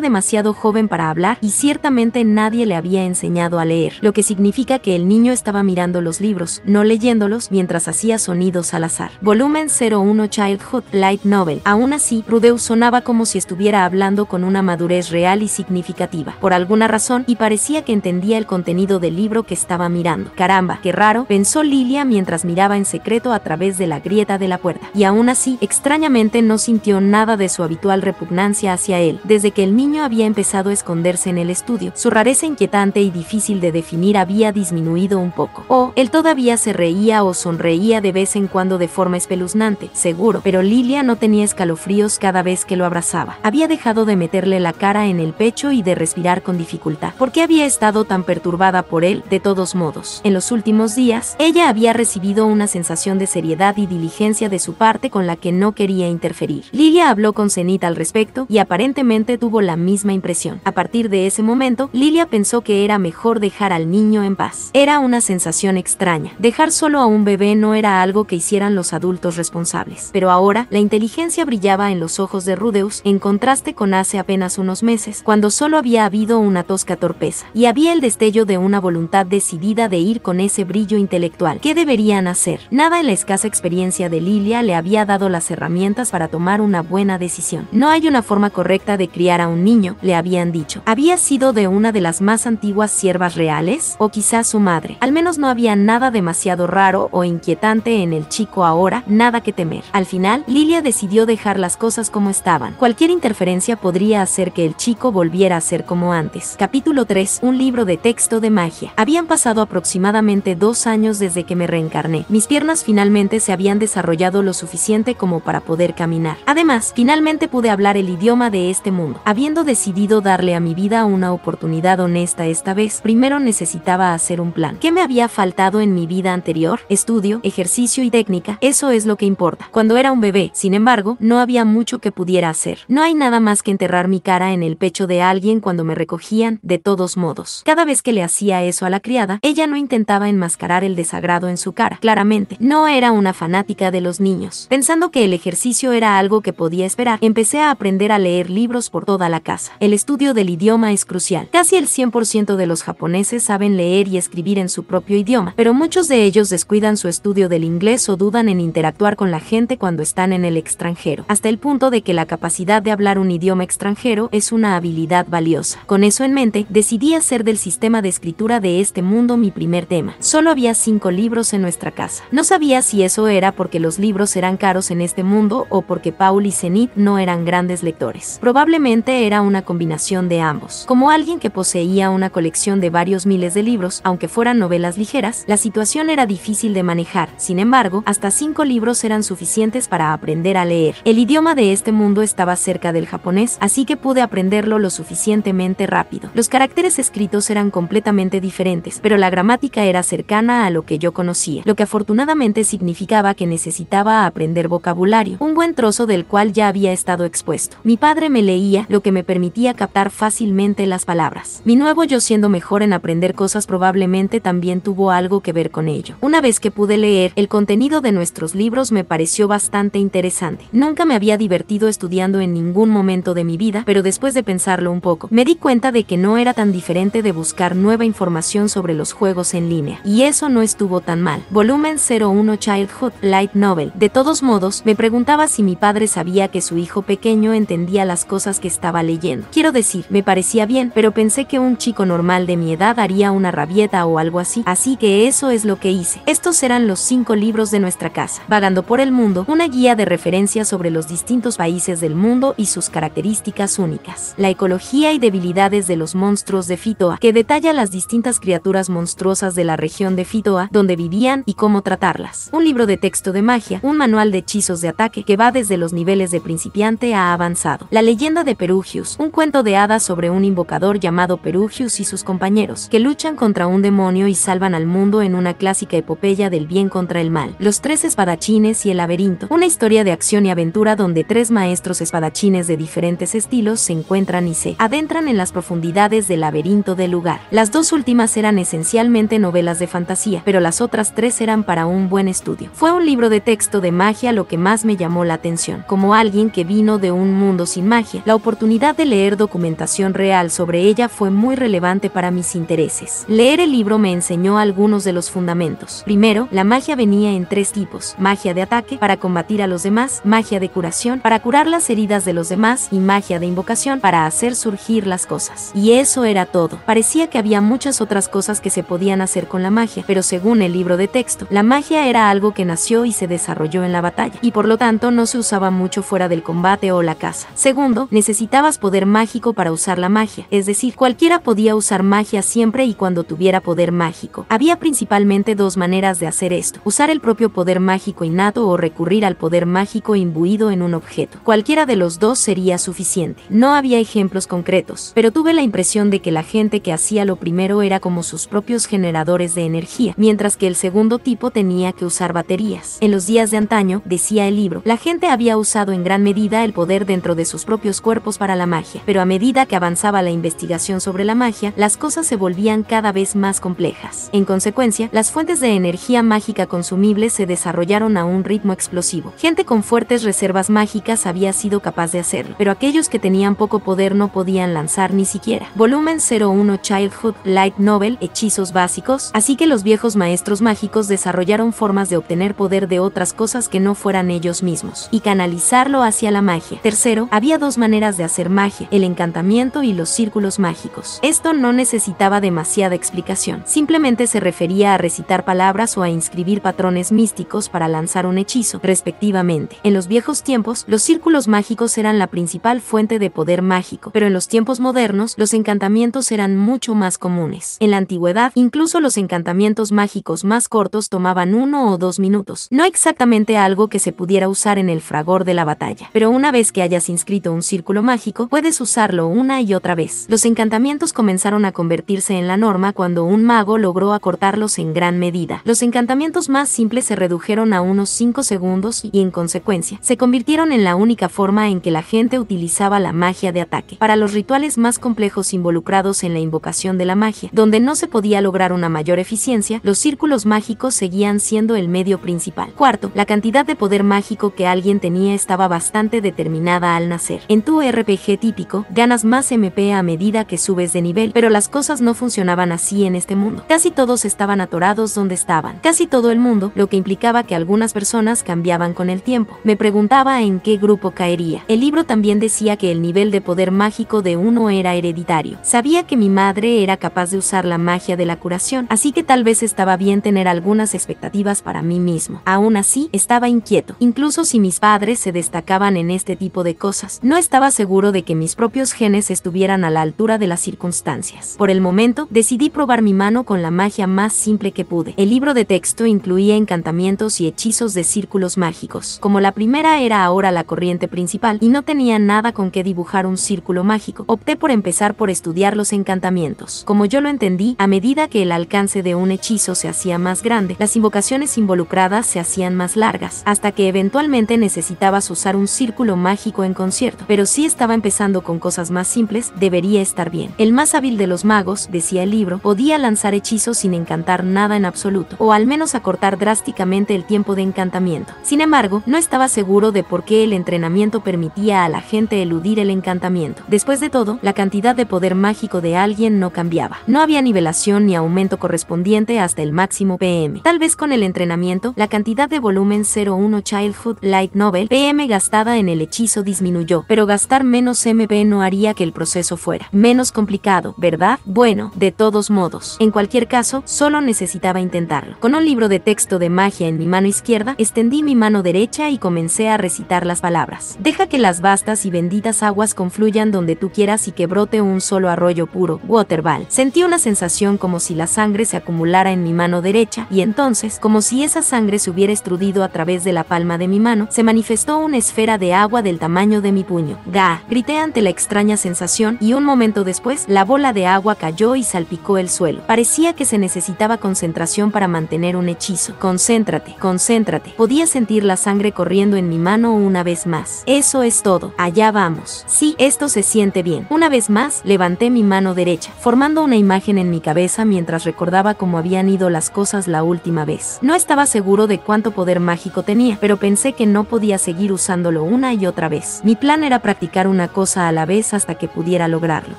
demasiado joven para hablar y ciertamente nadie le había enseñado a leer, lo que significa que el niño estaba mirando los libros, no leyéndolos, mientras hacía sonidos al azar. Volumen 01 Childhood Light Novel. Aún así, Rudeus sonaba como si estuviera hablando con una madurez real y significativa, por alguna razón, y parecía que entendía el contenido del libro que estaba mirando. Caramba, qué raro, pensó Lilia mientras miraba en secreto a través de la grieta de la puerta. Y aún así, extrañamente no sintió nada de su habitual repugnancia hacia él. Desde que el niño había empezado a esconderse en el estudio, su rareza inquietante y difícil de definir había disminuido un poco. Él todavía se reía o sonreía de vez en cuando de forma espeluznante, seguro, pero Lilia no tenía escalofríos cada vez que lo abrazaba. Había dejado de meterle la cara en el pecho y de respirar con dificultad. ¿Por qué había estado estado tan perturbada por él, de todos modos. En los últimos días, ella había recibido una sensación de seriedad y diligencia de su parte con la que no quería interferir. Lilia habló con Zenith al respecto y aparentemente tuvo la misma impresión. A partir de ese momento, Lilia pensó que era mejor dejar al niño en paz. Era una sensación extraña. Dejar solo a un bebé no era algo que hicieran los adultos responsables. Pero ahora, la inteligencia brillaba en los ojos de Rudeus, en contraste con hace apenas unos meses, cuando solo había habido una tosca torpeza. Y había el destello de una voluntad decidida de ir con ese brillo intelectual. ¿Qué deberían hacer? Nada en la escasa experiencia de Lilia le había dado las herramientas para tomar una buena decisión. No hay una forma correcta de criar a un niño, le habían dicho. ¿Había sido de una de las más antiguas siervas reales? O quizás su madre. Al menos no había nada demasiado raro o inquietante en el chico ahora, nada que temer. Al final, Lilia decidió dejar las cosas como estaban. Cualquier interferencia podría hacer que el chico volviera a ser como antes. Capítulo 3. Un libro de texto de magia. Habían pasado aproximadamente 2 años desde que me reencarné. Mis piernas finalmente se habían desarrollado lo suficiente como para poder caminar. Además, finalmente pude hablar el idioma de este mundo. Habiendo decidido darle a mi vida una oportunidad honesta esta vez, primero necesitaba hacer un plan. ¿Qué me había faltado en mi vida anterior? Estudio, ejercicio y técnica, eso es lo que importa. Cuando era un bebé, sin embargo, no había mucho que pudiera hacer. No hay nada más que enterrar mi cara en el pecho de alguien cuando me recogían, de todos modos. Cada vez que le hacía eso a la criada, ella no intentaba enmascarar el desagrado en su cara. Claramente, no era una fanática de los niños. Pensando que el ejercicio era algo que podía esperar, empecé a aprender a leer libros por toda la casa. El estudio del idioma es crucial. Casi el 100% de los japoneses saben leer y escribir en su propio idioma, pero muchos de ellos descuidan su estudio del inglés o dudan en interactuar con la gente cuando están en el extranjero, hasta el punto de que la capacidad de hablar un idioma extranjero es una habilidad valiosa. Con eso en mente, decidí hacer del sistema de escritura de este mundo mi primer tema. Solo había 5 libros en nuestra casa. No sabía si eso era porque los libros eran caros en este mundo o porque Paul y Zenith no eran grandes lectores. Probablemente era una combinación de ambos. Como alguien que poseía una colección de varios miles de libros, aunque fueran novelas ligeras, la situación era difícil de manejar. Sin embargo, hasta 5 libros eran suficientes para aprender a leer. El idioma de este mundo estaba cerca del japonés, así que pude aprenderlo lo suficientemente rápido. Los caracteres escritos eran completamente diferentes, pero la gramática era cercana a lo que yo conocía, lo que afortunadamente significaba que necesitaba aprender vocabulario, un buen trozo del cual ya había estado expuesto. Mi padre me leía, lo que me permitía captar fácilmente las palabras. Mi nuevo yo, siendo mejor en aprender cosas, probablemente también tuvo algo que ver con ello. Una vez que pude leer, el contenido de nuestros libros me pareció bastante interesante. Nunca me había divertido estudiando en ningún momento de mi vida, pero después de pensarlo un poco, me di cuenta de que no era tan diferente de buscar nueva información sobre los juegos en línea. Y eso no estuvo tan mal. Volumen 01 Childhood Light Novel. De todos modos, me preguntaba si mi padre sabía que su hijo pequeño entendía las cosas que estaba leyendo. Quiero decir, me parecía bien, pero pensé que un chico normal de mi edad haría una rabieta o algo así que eso es lo que hice. Estos eran los 5 libros de nuestra casa. Vagando por el mundo, una guía de referencia sobre los distintos países del mundo y sus características únicas. La ecología y debilidades de los monstruos de Fitoa, que detalla las distintas criaturas monstruosas de la región de Fitoa, donde vivían y cómo tratarlas. Un libro de texto de magia, un manual de hechizos de ataque que va desde los niveles de principiante a avanzado. La leyenda de Perugius, un cuento de hadas sobre un invocador llamado Perugius y sus compañeros, que luchan contra un demonio y salvan al mundo en una clásica epopeya del bien contra el mal. Los 3 espadachines y el laberinto, una historia de acción y aventura donde 3 maestros espadachines de diferentes estilos se encuentran y se adentran en las profundidades del laberinto del lugar. Las 2 últimas eran esencialmente novelas de fantasía, pero las otras 3 eran para un buen estudio. Fue un libro de texto de magia lo que más me llamó la atención. Como alguien que vino de un mundo sin magia, la oportunidad de leer documentación real sobre ella fue muy relevante para mis intereses. Leer el libro me enseñó algunos de los fundamentos. Primero, la magia venía en 3 tipos: magia de ataque, para combatir a los demás; magia de curación, para curar las heridas de los demás; y magia de invocación, para hacer surgir las cosas. Y eso era todo. Parecía que había muchas otras cosas que se podían hacer con la magia, pero según el libro de texto, la magia era algo que nació y se desarrolló en la batalla, y por lo tanto no se usaba mucho fuera del combate o la caza. Segundo, necesitabas poder mágico para usar la magia, es decir, cualquiera podía usar magia siempre y cuando tuviera poder mágico. Había principalmente 2 maneras de hacer esto: usar el propio poder mágico innato o recurrir al poder mágico imbuido en un objeto. Cualquiera de los 2 sería suficiente. No había ejemplos concretos, pero tuve la impresión de que la gente hombre que hacía lo primero era como sus propios generadores de energía, mientras que el segundo tipo tenía que usar baterías. En los días de antaño, decía el libro, la gente había usado en gran medida el poder dentro de sus propios cuerpos para la magia, pero a medida que avanzaba la investigación sobre la magia, las cosas se volvían cada vez más complejas. En consecuencia, las fuentes de energía mágica consumibles se desarrollaron a un ritmo explosivo. Gente con fuertes reservas mágicas había sido capaz de hacerlo, pero aquellos que tenían poco poder no podían lanzar ni siquiera. Volumen 01 Childhood Light Novel, hechizos básicos, así que los viejos maestros mágicos desarrollaron formas de obtener poder de otras cosas que no fueran ellos mismos, y canalizarlo hacia la magia. Tercero, había dos maneras de hacer magia, el encantamiento y los círculos mágicos. Esto no necesitaba demasiada explicación, simplemente se refería a recitar palabras o a inscribir patrones místicos para lanzar un hechizo, respectivamente. En los viejos tiempos, los círculos mágicos eran la principal fuente de poder mágico, pero en los tiempos modernos, los encantamientos eran mucho más comunes. En la antigüedad, incluso los encantamientos mágicos más cortos tomaban 1 o 2 minutos, no exactamente algo que se pudiera usar en el fragor de la batalla, pero una vez que hayas inscrito un círculo mágico, puedes usarlo una y otra vez. Los encantamientos comenzaron a convertirse en la norma cuando un mago logró acortarlos en gran medida. Los encantamientos más simples se redujeron a unos 5 segundos y, en consecuencia, se convirtieron en la única forma en que la gente utilizaba la magia de ataque. Para los rituales más complejos involucrados en la invocación de la magia, donde no se podía lograr una mayor eficiencia, los círculos mágicos seguían siendo el medio principal. Cuarto, la cantidad de poder mágico que alguien tenía estaba bastante determinada al nacer. En tu RPG típico, ganas más MP a medida que subes de nivel, pero las cosas no funcionaban así en este mundo. Casi todos estaban atorados donde estaban. Casi todo el mundo, lo que implicaba que algunas personas cambiaban con el tiempo. Me preguntaba en qué grupo caería. El libro también decía que el nivel de poder mágico de uno era hereditario. Sabía que mi madre era capaz de usar la magia de la curación, así que tal vez estaba bien tener algunas expectativas para mí mismo. Aún así, estaba inquieto. Incluso si mis padres se destacaban en este tipo de cosas, no estaba seguro de que mis propios genes estuvieran a la altura de las circunstancias. Por el momento, decidí probar mi mano con la magia más simple que pude. El libro de texto incluía encantamientos y hechizos de círculos mágicos. Como la primera era ahora la corriente principal y no tenía nada con qué dibujar un círculo mágico, opté por empezar por estudiar los encantamientos. Como yo lo entendí, a medida que el alcance de un hechizo se hacía más grande, las invocaciones involucradas se hacían más largas, hasta que eventualmente necesitabas usar un círculo mágico en concierto. Pero si estaba empezando con cosas más simples, debería estar bien. El más hábil de los magos, decía el libro, podía lanzar hechizos sin encantar nada en absoluto, o al menos acortar drásticamente el tiempo de encantamiento. Sin embargo, no estaba seguro de por qué el entrenamiento permitía a la gente eludir el encantamiento. Después de todo, la cantidad de poder mágico de alguien no cambiaba. No había nivelación ni aumento correspondiente hasta el máximo PM. Tal vez con el entrenamiento, la cantidad de volumen 01 Childhood Light Novel PM gastada en el hechizo disminuyó, pero gastar menos MP no haría que el proceso fuera menos complicado, ¿verdad? Bueno, de todos modos, en cualquier caso, solo necesitaba intentarlo. Con un libro de texto de magia en mi mano izquierda, extendí mi mano derecha y comencé a recitar las palabras. Deja que las vastas y benditas aguas confluyan donde tú quieras y que brote un solo arroyo puro, Waterball. Sentí una sensación como si la sangre se acumulara en mi mano derecha y entonces, como si esa sangre se hubiera extrudido a través de la palma de mi mano, se manifestó una esfera de agua del tamaño de mi puño. ¡Ga! Grité ante la extraña sensación y un momento después, la bola de agua cayó y salpicó el suelo. Parecía que se necesitaba concentración para mantener un hechizo. Concéntrate, concéntrate. Podía sentir la sangre corriendo en mi mano una vez más. Eso es todo. Allá vamos. Sí, esto se siente bien. Una vez más, levanté mi mano derecha, formando una imagen en mi cabeza mientras recordaba cómo habían ido las cosas la última vez. No estaba seguro de cuánto poder mágico tenía, pero pensé que no podía seguir usándolo una y otra vez. Mi plan era practicar una cosa a la vez hasta que pudiera lograrlo.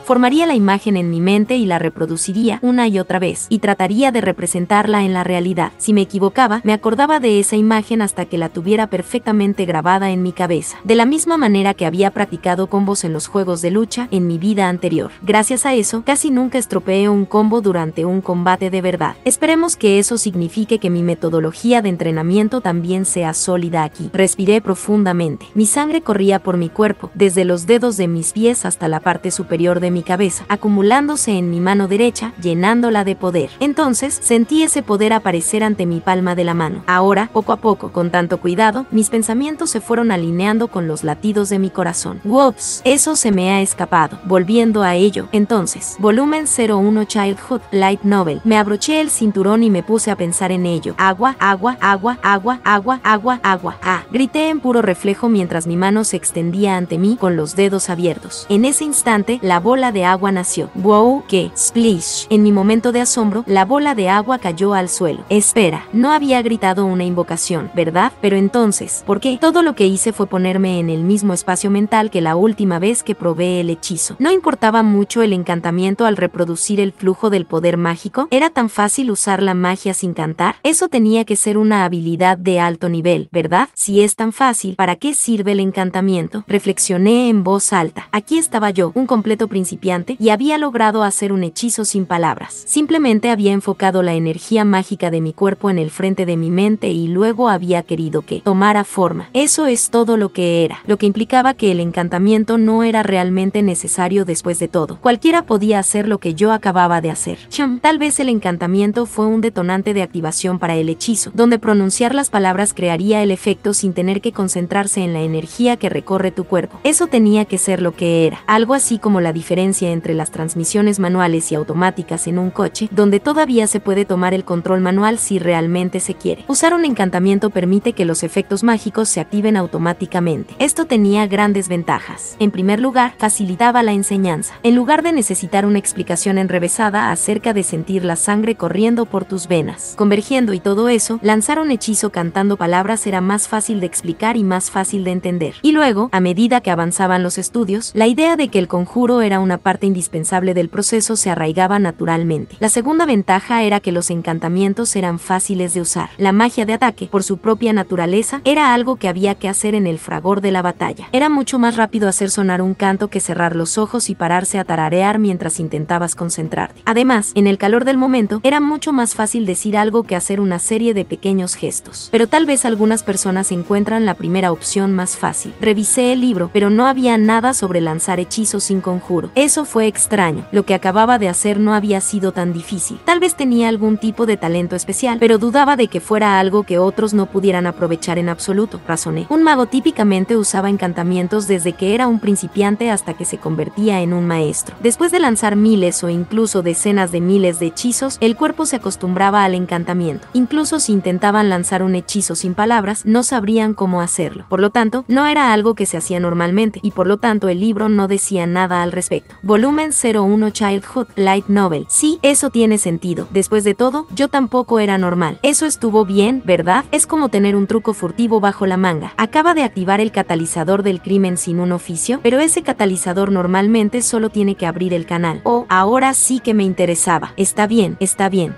Formaría la imagen en mi mente y la reproduciría una y otra vez, y trataría de representarla en la realidad. Si me equivocaba, me acordaba de esa imagen hasta que la tuviera perfectamente grabada en mi cabeza, de la misma manera que había practicado combos en los juegos de lucha en mi vida anterior. Gracias a eso, casi nunca estropeé un combo durante un combate de verdad. Esperemos que eso signifique que mi metodología de entrenamiento también sea sólida aquí. Respiré profundamente. Mi sangre corría por mi cuerpo, desde los dedos de mis pies hasta la parte superior de mi cabeza, acumulándose en mi mano derecha, llenándola de poder. Entonces, sentí ese poder aparecer ante mi palma de la mano. Ahora, poco a poco, con tanto cuidado, mis pensamientos se fueron alineando con los latidos de mi corazón. ¡Wops! Eso se me ha escapado. Volviendo a ello, entonces, Niñez. Volumen 01 Childhood Light Novel. Me abroché el cinturón y me puse a pensar en ello. Agua, agua, agua, agua, agua, agua, agua. Ah, grité en puro reflejo mientras mi mano se extendía ante mí con los dedos abiertos. En ese instante, la bola de agua nació. ¡Wow! ¡Qué! ¡Splish! En mi momento de asombro, la bola de agua cayó al suelo. Espera, no había gritado una invocación, ¿verdad? Pero entonces, ¿por qué? Todo lo que hice fue ponerme en el mismo espacio mental que la última vez que probé el hechizo. No importaba mucho el encantamiento al reproducir el flujo del poder mágico. ¿Era tan fácil usar la magia sin cantar? Eso tenía que ser una habilidad de alto nivel, ¿verdad? Si es tan fácil, ¿para qué sirve el encantamiento? Reflexioné en voz alta. Aquí estaba yo, un completo principiante, y había logrado hacer un hechizo sin palabras. Simplemente había enfocado la energía mágica de mi cuerpo en el frente de mi mente y luego había querido que tomara forma. Eso es todo lo que era, lo que implicaba que el encantamiento no era realmente necesario después de todo. Cualquiera podía hacer lo que yo acababa de hacer. Tal vez el encantamiento fue un detonante de activación para el hechizo, donde pronunciar las palabras crearía el efecto sin tener que concentrarse en la energía que recorre tu cuerpo. Eso tenía que ser lo que era, algo así como la diferencia entre las transmisiones manuales y automáticas en un coche, donde todavía se puede tomar el control manual si realmente se quiere. Usar un encantamiento permite que los efectos mágicos se activen automáticamente. Esto tenía grandes ventajas. En primer lugar, facilitaba la enseñanza. En lugar de necesitar una explicación enrevesada acerca de sentir la sangre corriendo por tus venas, convergiendo y todo eso, lanzar un hechizo cantando palabras era más fácil de explicar y más fácil de entender. Y luego, a medida que avanzaban los estudios, la idea de que el conjuro era una parte indispensable del proceso se arraigaba naturalmente. La segunda ventaja era que los encantamientos eran fáciles de usar. La magia de ataque, por su propia naturaleza, era algo que había que hacer en el fragor de la batalla. Era mucho más rápido hacer sonar un canto que cerrar los ojos y pararse a tararear mientras intentabas concentrarte. Además, en el calor del momento, era mucho más fácil decir algo que hacer una serie de pequeños gestos. Pero tal vez algunas personas encuentran la primera opción más fácil. Revisé el libro, pero no había nada sobre lanzar hechizos sin conjuro. Eso fue extraño. Lo que acababa de hacer no había sido tan difícil. Tal vez tenía algún tipo de talento especial, pero dudaba de que fuera algo que otros no pudieran aprovechar en absoluto, razoné. Un mago típicamente usaba encantamientos desde que era un principiante hasta que se convertía en un maestro. Después de lanzar miles o incluso decenas de miles de hechizos, el cuerpo se acostumbraba al encantamiento. Incluso si intentaban lanzar un hechizo sin palabras, no sabrían cómo hacerlo. Por lo tanto, no era algo que se hacía normalmente, y por lo tanto el libro no decía nada al respecto. Volumen 01 Childhood Light Novel. Sí, eso tiene sentido. Después de todo, yo tampoco era normal. Eso estuvo bien, ¿verdad? Es como tener un truco furtivo bajo la manga. Acaba de activar el catalizador del crimen sin un oficio, pero ese catalizador normalmente solo tiene que abrir el canal. Oh, ahora sí que me interesaba. Está bien,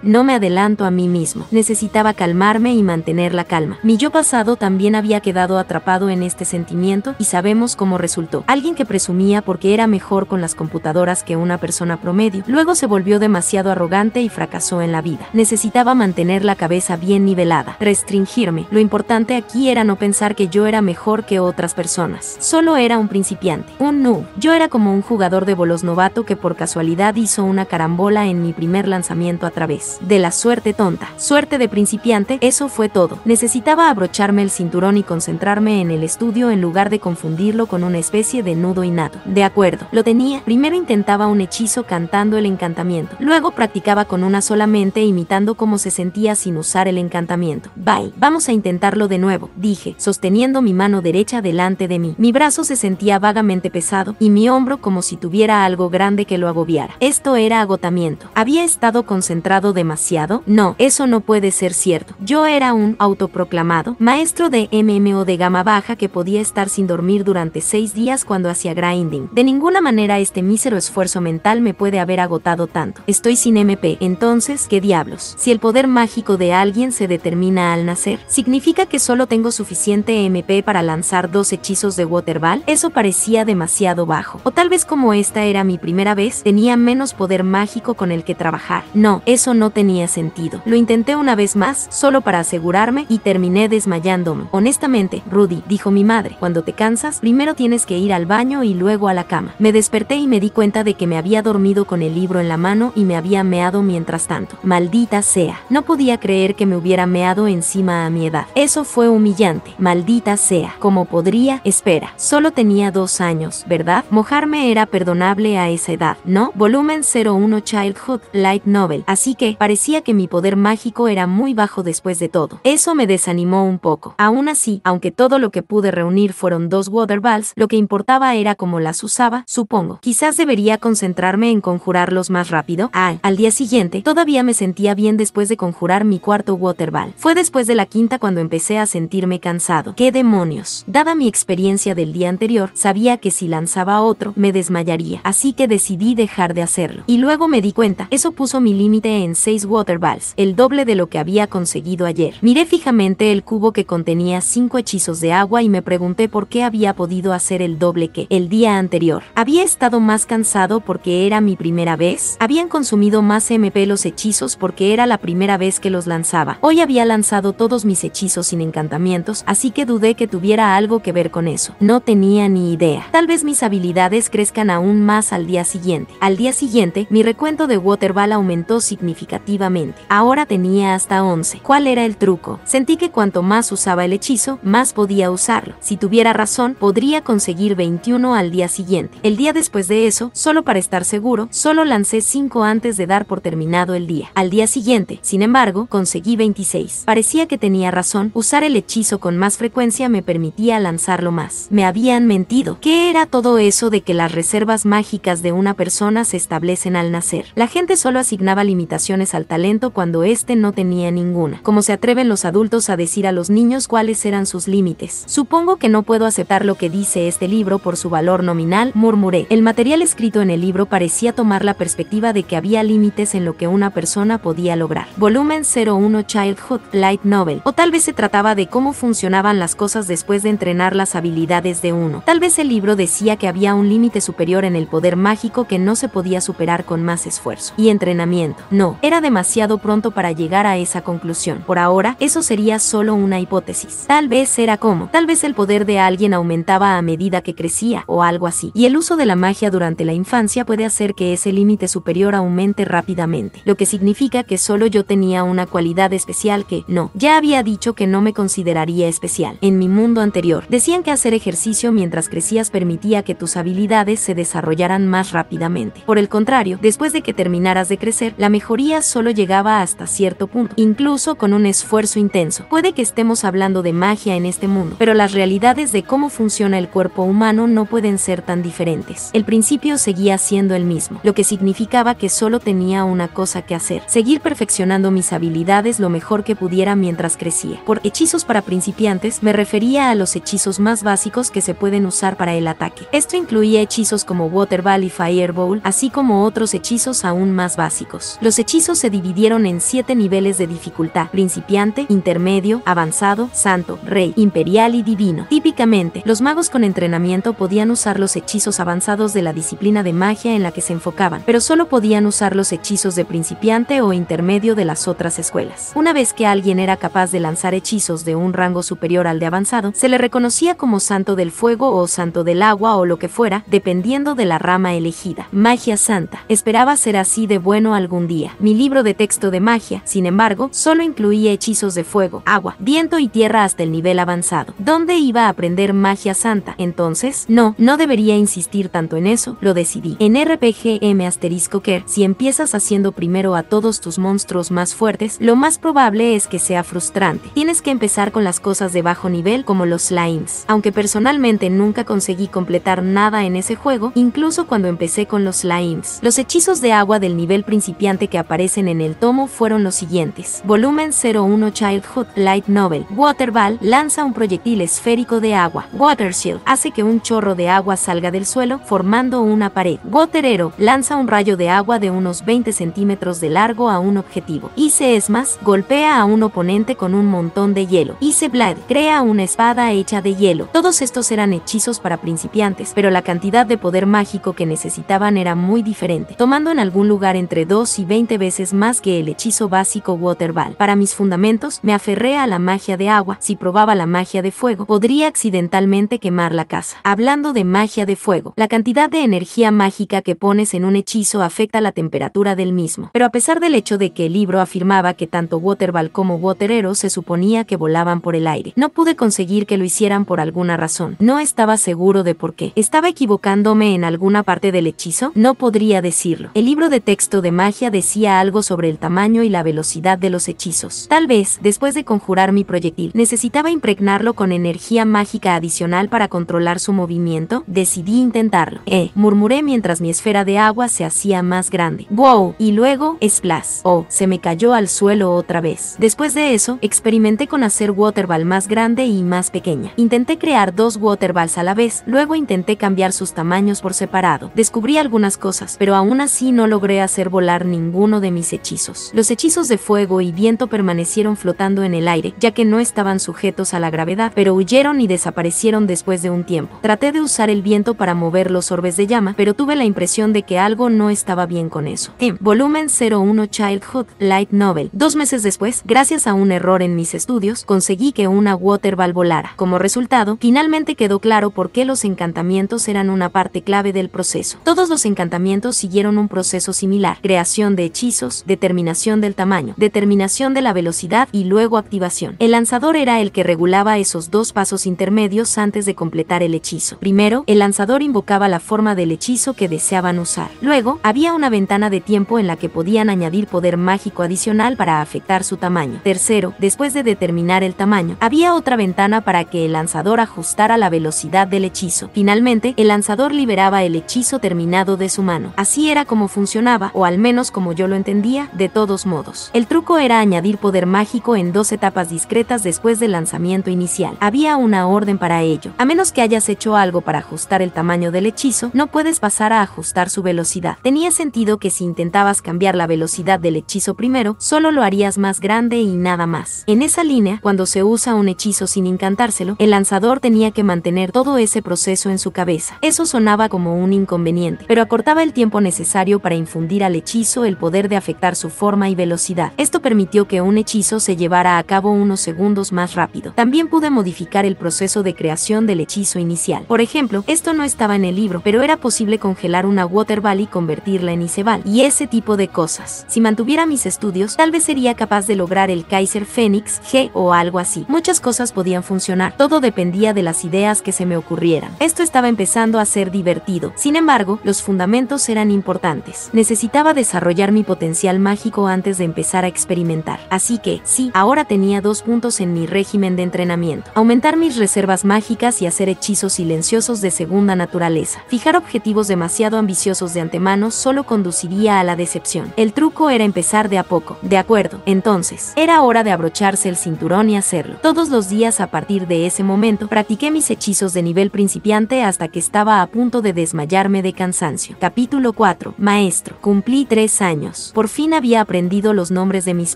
no me adelanto a mí mismo. Necesitaba calmarme y mantener la calma. Mi yo pasado también había quedado atrapado en este sentimiento y sabemos cómo resultó. Alguien que presumía porque era mejor con las computadoras que una persona promedio, luego se volvió demasiado arrogante y fracasó en la vida. Necesitaba mantener la cabeza bien nivelada, restringirme. Lo importante aquí era no pensar que yo era mejor que otras personas. Solo era un principiante, un noob. Yo era como un jugador de bolos novato que por casualidad hizo una carambola en mi primer lanzamiento a través de la suerte tonta. Suerte de principiante, eso fue todo. Necesitaba abrocharme el cinturón y concentrarme en el estudio en lugar de confundirlo con una especie de nudo innato. De acuerdo, lo tenía. Primero intentaba un hechizo cantando el encantamiento. Luego practicaba con una sola mente imitando cómo se sentía sin usar el encantamiento. Bye, vamos a intentarlo de nuevo, dije, sosteniendo mi mano derecha delante de mí. Mi brazo se sentía vagamente pesado y mi hombro como si tuviera algo grande que lo agobiara. Esto era agotamiento. ¿Había estado concentrado demasiado? No, eso no puede ser cierto. Yo era un autoproclamado maestro de MMO de gama baja que podía estar sin dormir durante 6 días cuando hacía grinding. De ninguna manera este mísero esfuerzo mental me puede haber agotado tanto. Estoy sin MP, entonces, ¿qué diablos? Si el poder mágico de alguien se determina al nacer, ¿significa que solo tengo suficiente MP para lanzar 2 hechizos de Waterball? Eso parecía demasiado bajo. O tal vez como esta era mi primera vez, tenía menos poder mágico con el que trabajar. No, eso no tenía sentido. Lo intenté una vez más, solo para asegurarme, y terminé desmayándome. Honestamente, Rudy, dijo mi madre, cuando te cansas, primero tienes que ir al baño y luego a la cama. Me desperté y me di cuenta de que me había dormido con el libro en la mano y me había meado mientras tanto. Maldita sea. No podía creer que me hubiera meado encima a mi edad. Eso fue humillante. Maldita sea. ¿Cómo podría? Espera, solo tenía 2 años, ¿verdad? Mojarme era perdonable a esa edad. ¿no? Volumen 01 Childhood Light Novel. Así que parecía que mi poder mágico era muy bajo después de todo. Eso me desanimó un poco. Aún así, aunque todo lo que pude reunir fueron 2 Water Balls, lo que importaba era cómo las usaba, supongo. Quizás debería concentrarme en conjurarlos más rápido. Al día siguiente, todavía me sentía bien después de conjurar mi cuarto Water Ball. Fue después de la quinta cuando empecé a sentirme cansado. ¡Qué demonios! Dada mi experiencia del día anterior, sabía que si lanzaba otro, me desmayaría. Así que decidí dejar de hacerlo. Y luego me di cuenta, eso puso mi límite en 6 Water Balls, el doble de lo que había conseguido ayer. Miré fijamente el cubo que contenía 5 hechizos de agua y me pregunté por qué había podido hacer el doble que el día anterior. ¿Había estado más cansado porque era mi primera vez? ¿Habían consumido más MP los hechizos porque era la primera vez que los lanzaba? Hoy había lanzado todos mis hechizos sin encantamientos, así que dudé que tuviera algo que ver con eso. No tenía ni idea. Tal vez mis habilidades crezcan aún más al día siguiente. Al día siguiente, mi recuento de Water Ball aumentó significativamente. Ahora tenía hasta 11. ¿Cuál era el truco? Sentí que cuanto más usaba el hechizo, más podía usarlo. Si tuviera razón, podría conseguir 21 al día siguiente. El día después de eso, solo para estar seguro, solo lancé 5 antes de dar por terminado el día. Al día siguiente, sin embargo, conseguí 26. Parecía que tenía razón, usar el hechizo con más frecuencia me permitía lanzarlo más. Me habían mentido. ¿Qué era todo eso de que las reservas mágicas de una persona se establecen al nacer? La gente solo asignaba limitaciones al talento cuando éste no tenía ninguna. ¿Cómo se atreven los adultos a decir a los niños cuáles eran sus límites? Supongo que no puedo aceptar lo que dice este libro por su valor nominal, murmuré. El material escrito en el libro parecía tomar la perspectiva de que había límites en lo que una persona podía lograr. Volumen 01 Childhood Light Novel. O tal vez se trataba de cómo funcionaban las cosas después de entrenar las habilidades de uno. Tal vez el libro decía que había un límite superior en el poder mágico que no se podía superar con más esfuerzo y entrenamiento. No, era demasiado pronto para llegar a esa conclusión. Por ahora, eso sería solo una hipótesis. Tal vez era como, tal vez el poder de alguien aumentaba a medida que crecía, o algo así. Y el uso de la magia durante la infancia puede hacer que ese límite superior aumente rápidamente, lo que significa que solo yo tenía una cualidad especial que, no, ya había dicho que no me consideraría especial. En mi mundo anterior, decían que hacer ejercicio mientras crecías permitía que tus habilidades se desarrollaran más rápidamente. Por el contrario, después de que terminaras de crecer, la mejoría solo llegaba hasta cierto punto, incluso con un esfuerzo intenso. Puede que estemos hablando de magia en este mundo, pero las realidades de cómo funciona el cuerpo humano no pueden ser tan diferentes. El principio seguía siendo el mismo, lo que significaba que solo tenía una cosa que hacer: seguir perfeccionando mis habilidades lo mejor que pudiera mientras crecía. Por hechizos para principiantes, me refería a los hechizos más básicos que se pueden usar para el ataque. Esto incluía hechizos como Water Ball y Fireball, así como otros hechizos aún más básicos. Los hechizos se dividieron en 7 niveles de dificultad: principiante, intermedio, avanzado, santo, rey, imperial y divino. Típicamente, los magos con entrenamiento podían usar los hechizos avanzados de la disciplina de magia en la que se enfocaban, pero solo podían usar los hechizos de principiante o intermedio de las otras escuelas. Una vez que alguien era capaz de lanzar hechizos de un rango superior al de avanzado, se le reconocía como santo del fuego o santo del agua o lo que fuera, dependiendo de la rama elegida. Magia santa. Esperaba ser así de bueno algún día. Mi libro de texto de magia, sin embargo, solo incluía hechizos de fuego, agua, viento y tierra hasta el nivel avanzado. ¿Dónde iba a aprender magia santa? Entonces, no debería insistir tanto en eso, lo decidí. En RPG M***Care, si empiezas haciendo primero a todos tus monstruos más fuertes, lo más probable es que sea frustrante. Tienes que empezar con las cosas de bajo nivel como los slimes. Aunque personalmente nunca conseguí completar nada en ese juego, incluso cuando empecé con los slimes. Los hechizos de agua del nivel principiante que aparecen en el tomo fueron los siguientes. Volumen 01 Childhood Light Novel. Water Ball lanza un proyectil esférico de agua. Water Shield hace que un chorro de agua salga del suelo formando una pared. Water Arrow lanza un rayo de agua de unos 20 centímetros de largo a un objetivo. Ice Smash golpea a un oponente con un montón de hielo. Ice Blade crea una espada hecha de hielo. Todos estos eran hechizos para principiantes, pero la cantidad de poder mágico que necesitaban era muy diferente, tomando en algún lugar entre 2 y 20 veces más que el hechizo básico Water Ball. Para mis fundamentos, me aferré a la magia de agua. Si probaba la magia de fuego, podría accidentalmente quemar la casa. Hablando de magia de fuego, la cantidad de energía mágica que pones en un hechizo afecta la temperatura del mismo. Pero a pesar del hecho de que el libro afirmaba que tanto Water Ball como Water Arrow se suponía que volaban por el aire, no pude conseguir que lo hicieran por alguna razón. No estaba seguro de por qué. ¿Estaba equivocándome en alguna parte del hechizo hechizo? No podría decirlo. El libro de texto de magia decía algo sobre el tamaño y la velocidad de los hechizos. Tal vez, después de conjurar mi proyectil, necesitaba impregnarlo con energía mágica adicional para controlar su movimiento. Decidí intentarlo. Murmuré mientras mi esfera de agua se hacía más grande. ¡Wow! Y luego, splash. Oh, se me cayó al suelo otra vez. Después de eso, experimenté con hacer waterball más grande y más pequeña. Intenté crear 2 waterballs a la vez, luego intenté cambiar sus tamaños por separado. Descubrí algunas cosas, pero aún así no logré hacer volar ninguno de mis hechizos. Los hechizos de fuego y viento permanecieron flotando en el aire, ya que no estaban sujetos a la gravedad, pero huyeron y desaparecieron después de un tiempo. Traté de usar el viento para mover los orbes de llama, pero tuve la impresión de que algo no estaba bien con eso. Volumen 01 Childhood Light Novel. 2 meses después, gracias a un error en mis estudios, conseguí que una waterball volara. Como resultado, finalmente quedó claro por qué los encantamientos eran una parte clave del proceso. Todos los encantamientos siguieron un proceso similar: creación de hechizos, determinación del tamaño, determinación de la velocidad y luego activación. El lanzador era el que regulaba esos 2 pasos intermedios antes de completar el hechizo. Primero, el lanzador invocaba la forma del hechizo que deseaban usar. Luego, había una ventana de tiempo en la que podían añadir poder mágico adicional para afectar su tamaño. Tercero, después de determinar el tamaño, había otra ventana para que el lanzador ajustara la velocidad del hechizo. Finalmente, el lanzador liberaba el hechizo terminado de su mano. Así era como funcionaba, o al menos como yo lo entendía. De todos modos, el truco era añadir poder mágico en 2 etapas discretas después del lanzamiento inicial. Había una orden para ello. A menos que hayas hecho algo para ajustar el tamaño del hechizo, no puedes pasar a ajustar su velocidad. Tenía sentido que si intentabas cambiar la velocidad del hechizo primero, solo lo harías más grande y nada más. En esa línea, cuando se usa un hechizo sin incantárselo, el lanzador tenía que mantener todo ese proceso en su cabeza. Eso sonaba como un inconveniente, pero acortaba el tiempo necesario para infundir al hechizo el poder de afectar su forma y velocidad. Esto permitió que un hechizo se llevara a cabo unos segundos más rápido. También pude modificar el proceso de creación del hechizo inicial. Por ejemplo, esto no estaba en el libro, pero era posible congelar una waterball y convertirla en iceball, y ese tipo de cosas. Si mantuviera mis estudios, tal vez sería capaz de lograr el Kaiser Phoenix G o algo así. Muchas cosas podían funcionar, todo dependía de las ideas que se me ocurrieran. Esto estaba empezando a ser divertido. Sin embargo, los fundamentos eran importantes. Necesitaba desarrollar mi potencial mágico antes de empezar a experimentar. Así que, sí, ahora tenía 2 puntos en mi régimen de entrenamiento: aumentar mis reservas mágicas y hacer hechizos silenciosos de segunda naturaleza. Fijar objetivos demasiado ambiciosos de antemano solo conduciría a la decepción. El truco era empezar de a poco. De acuerdo, entonces, era hora de abrocharse el cinturón y hacerlo. Todos los días a partir de ese momento, practiqué mis hechizos de nivel principiante hasta que estaba a punto de desmayarme de cansancio. Capítulo 4. Maestro. Cumplí 3 años. Por fin había aprendido los nombres de mis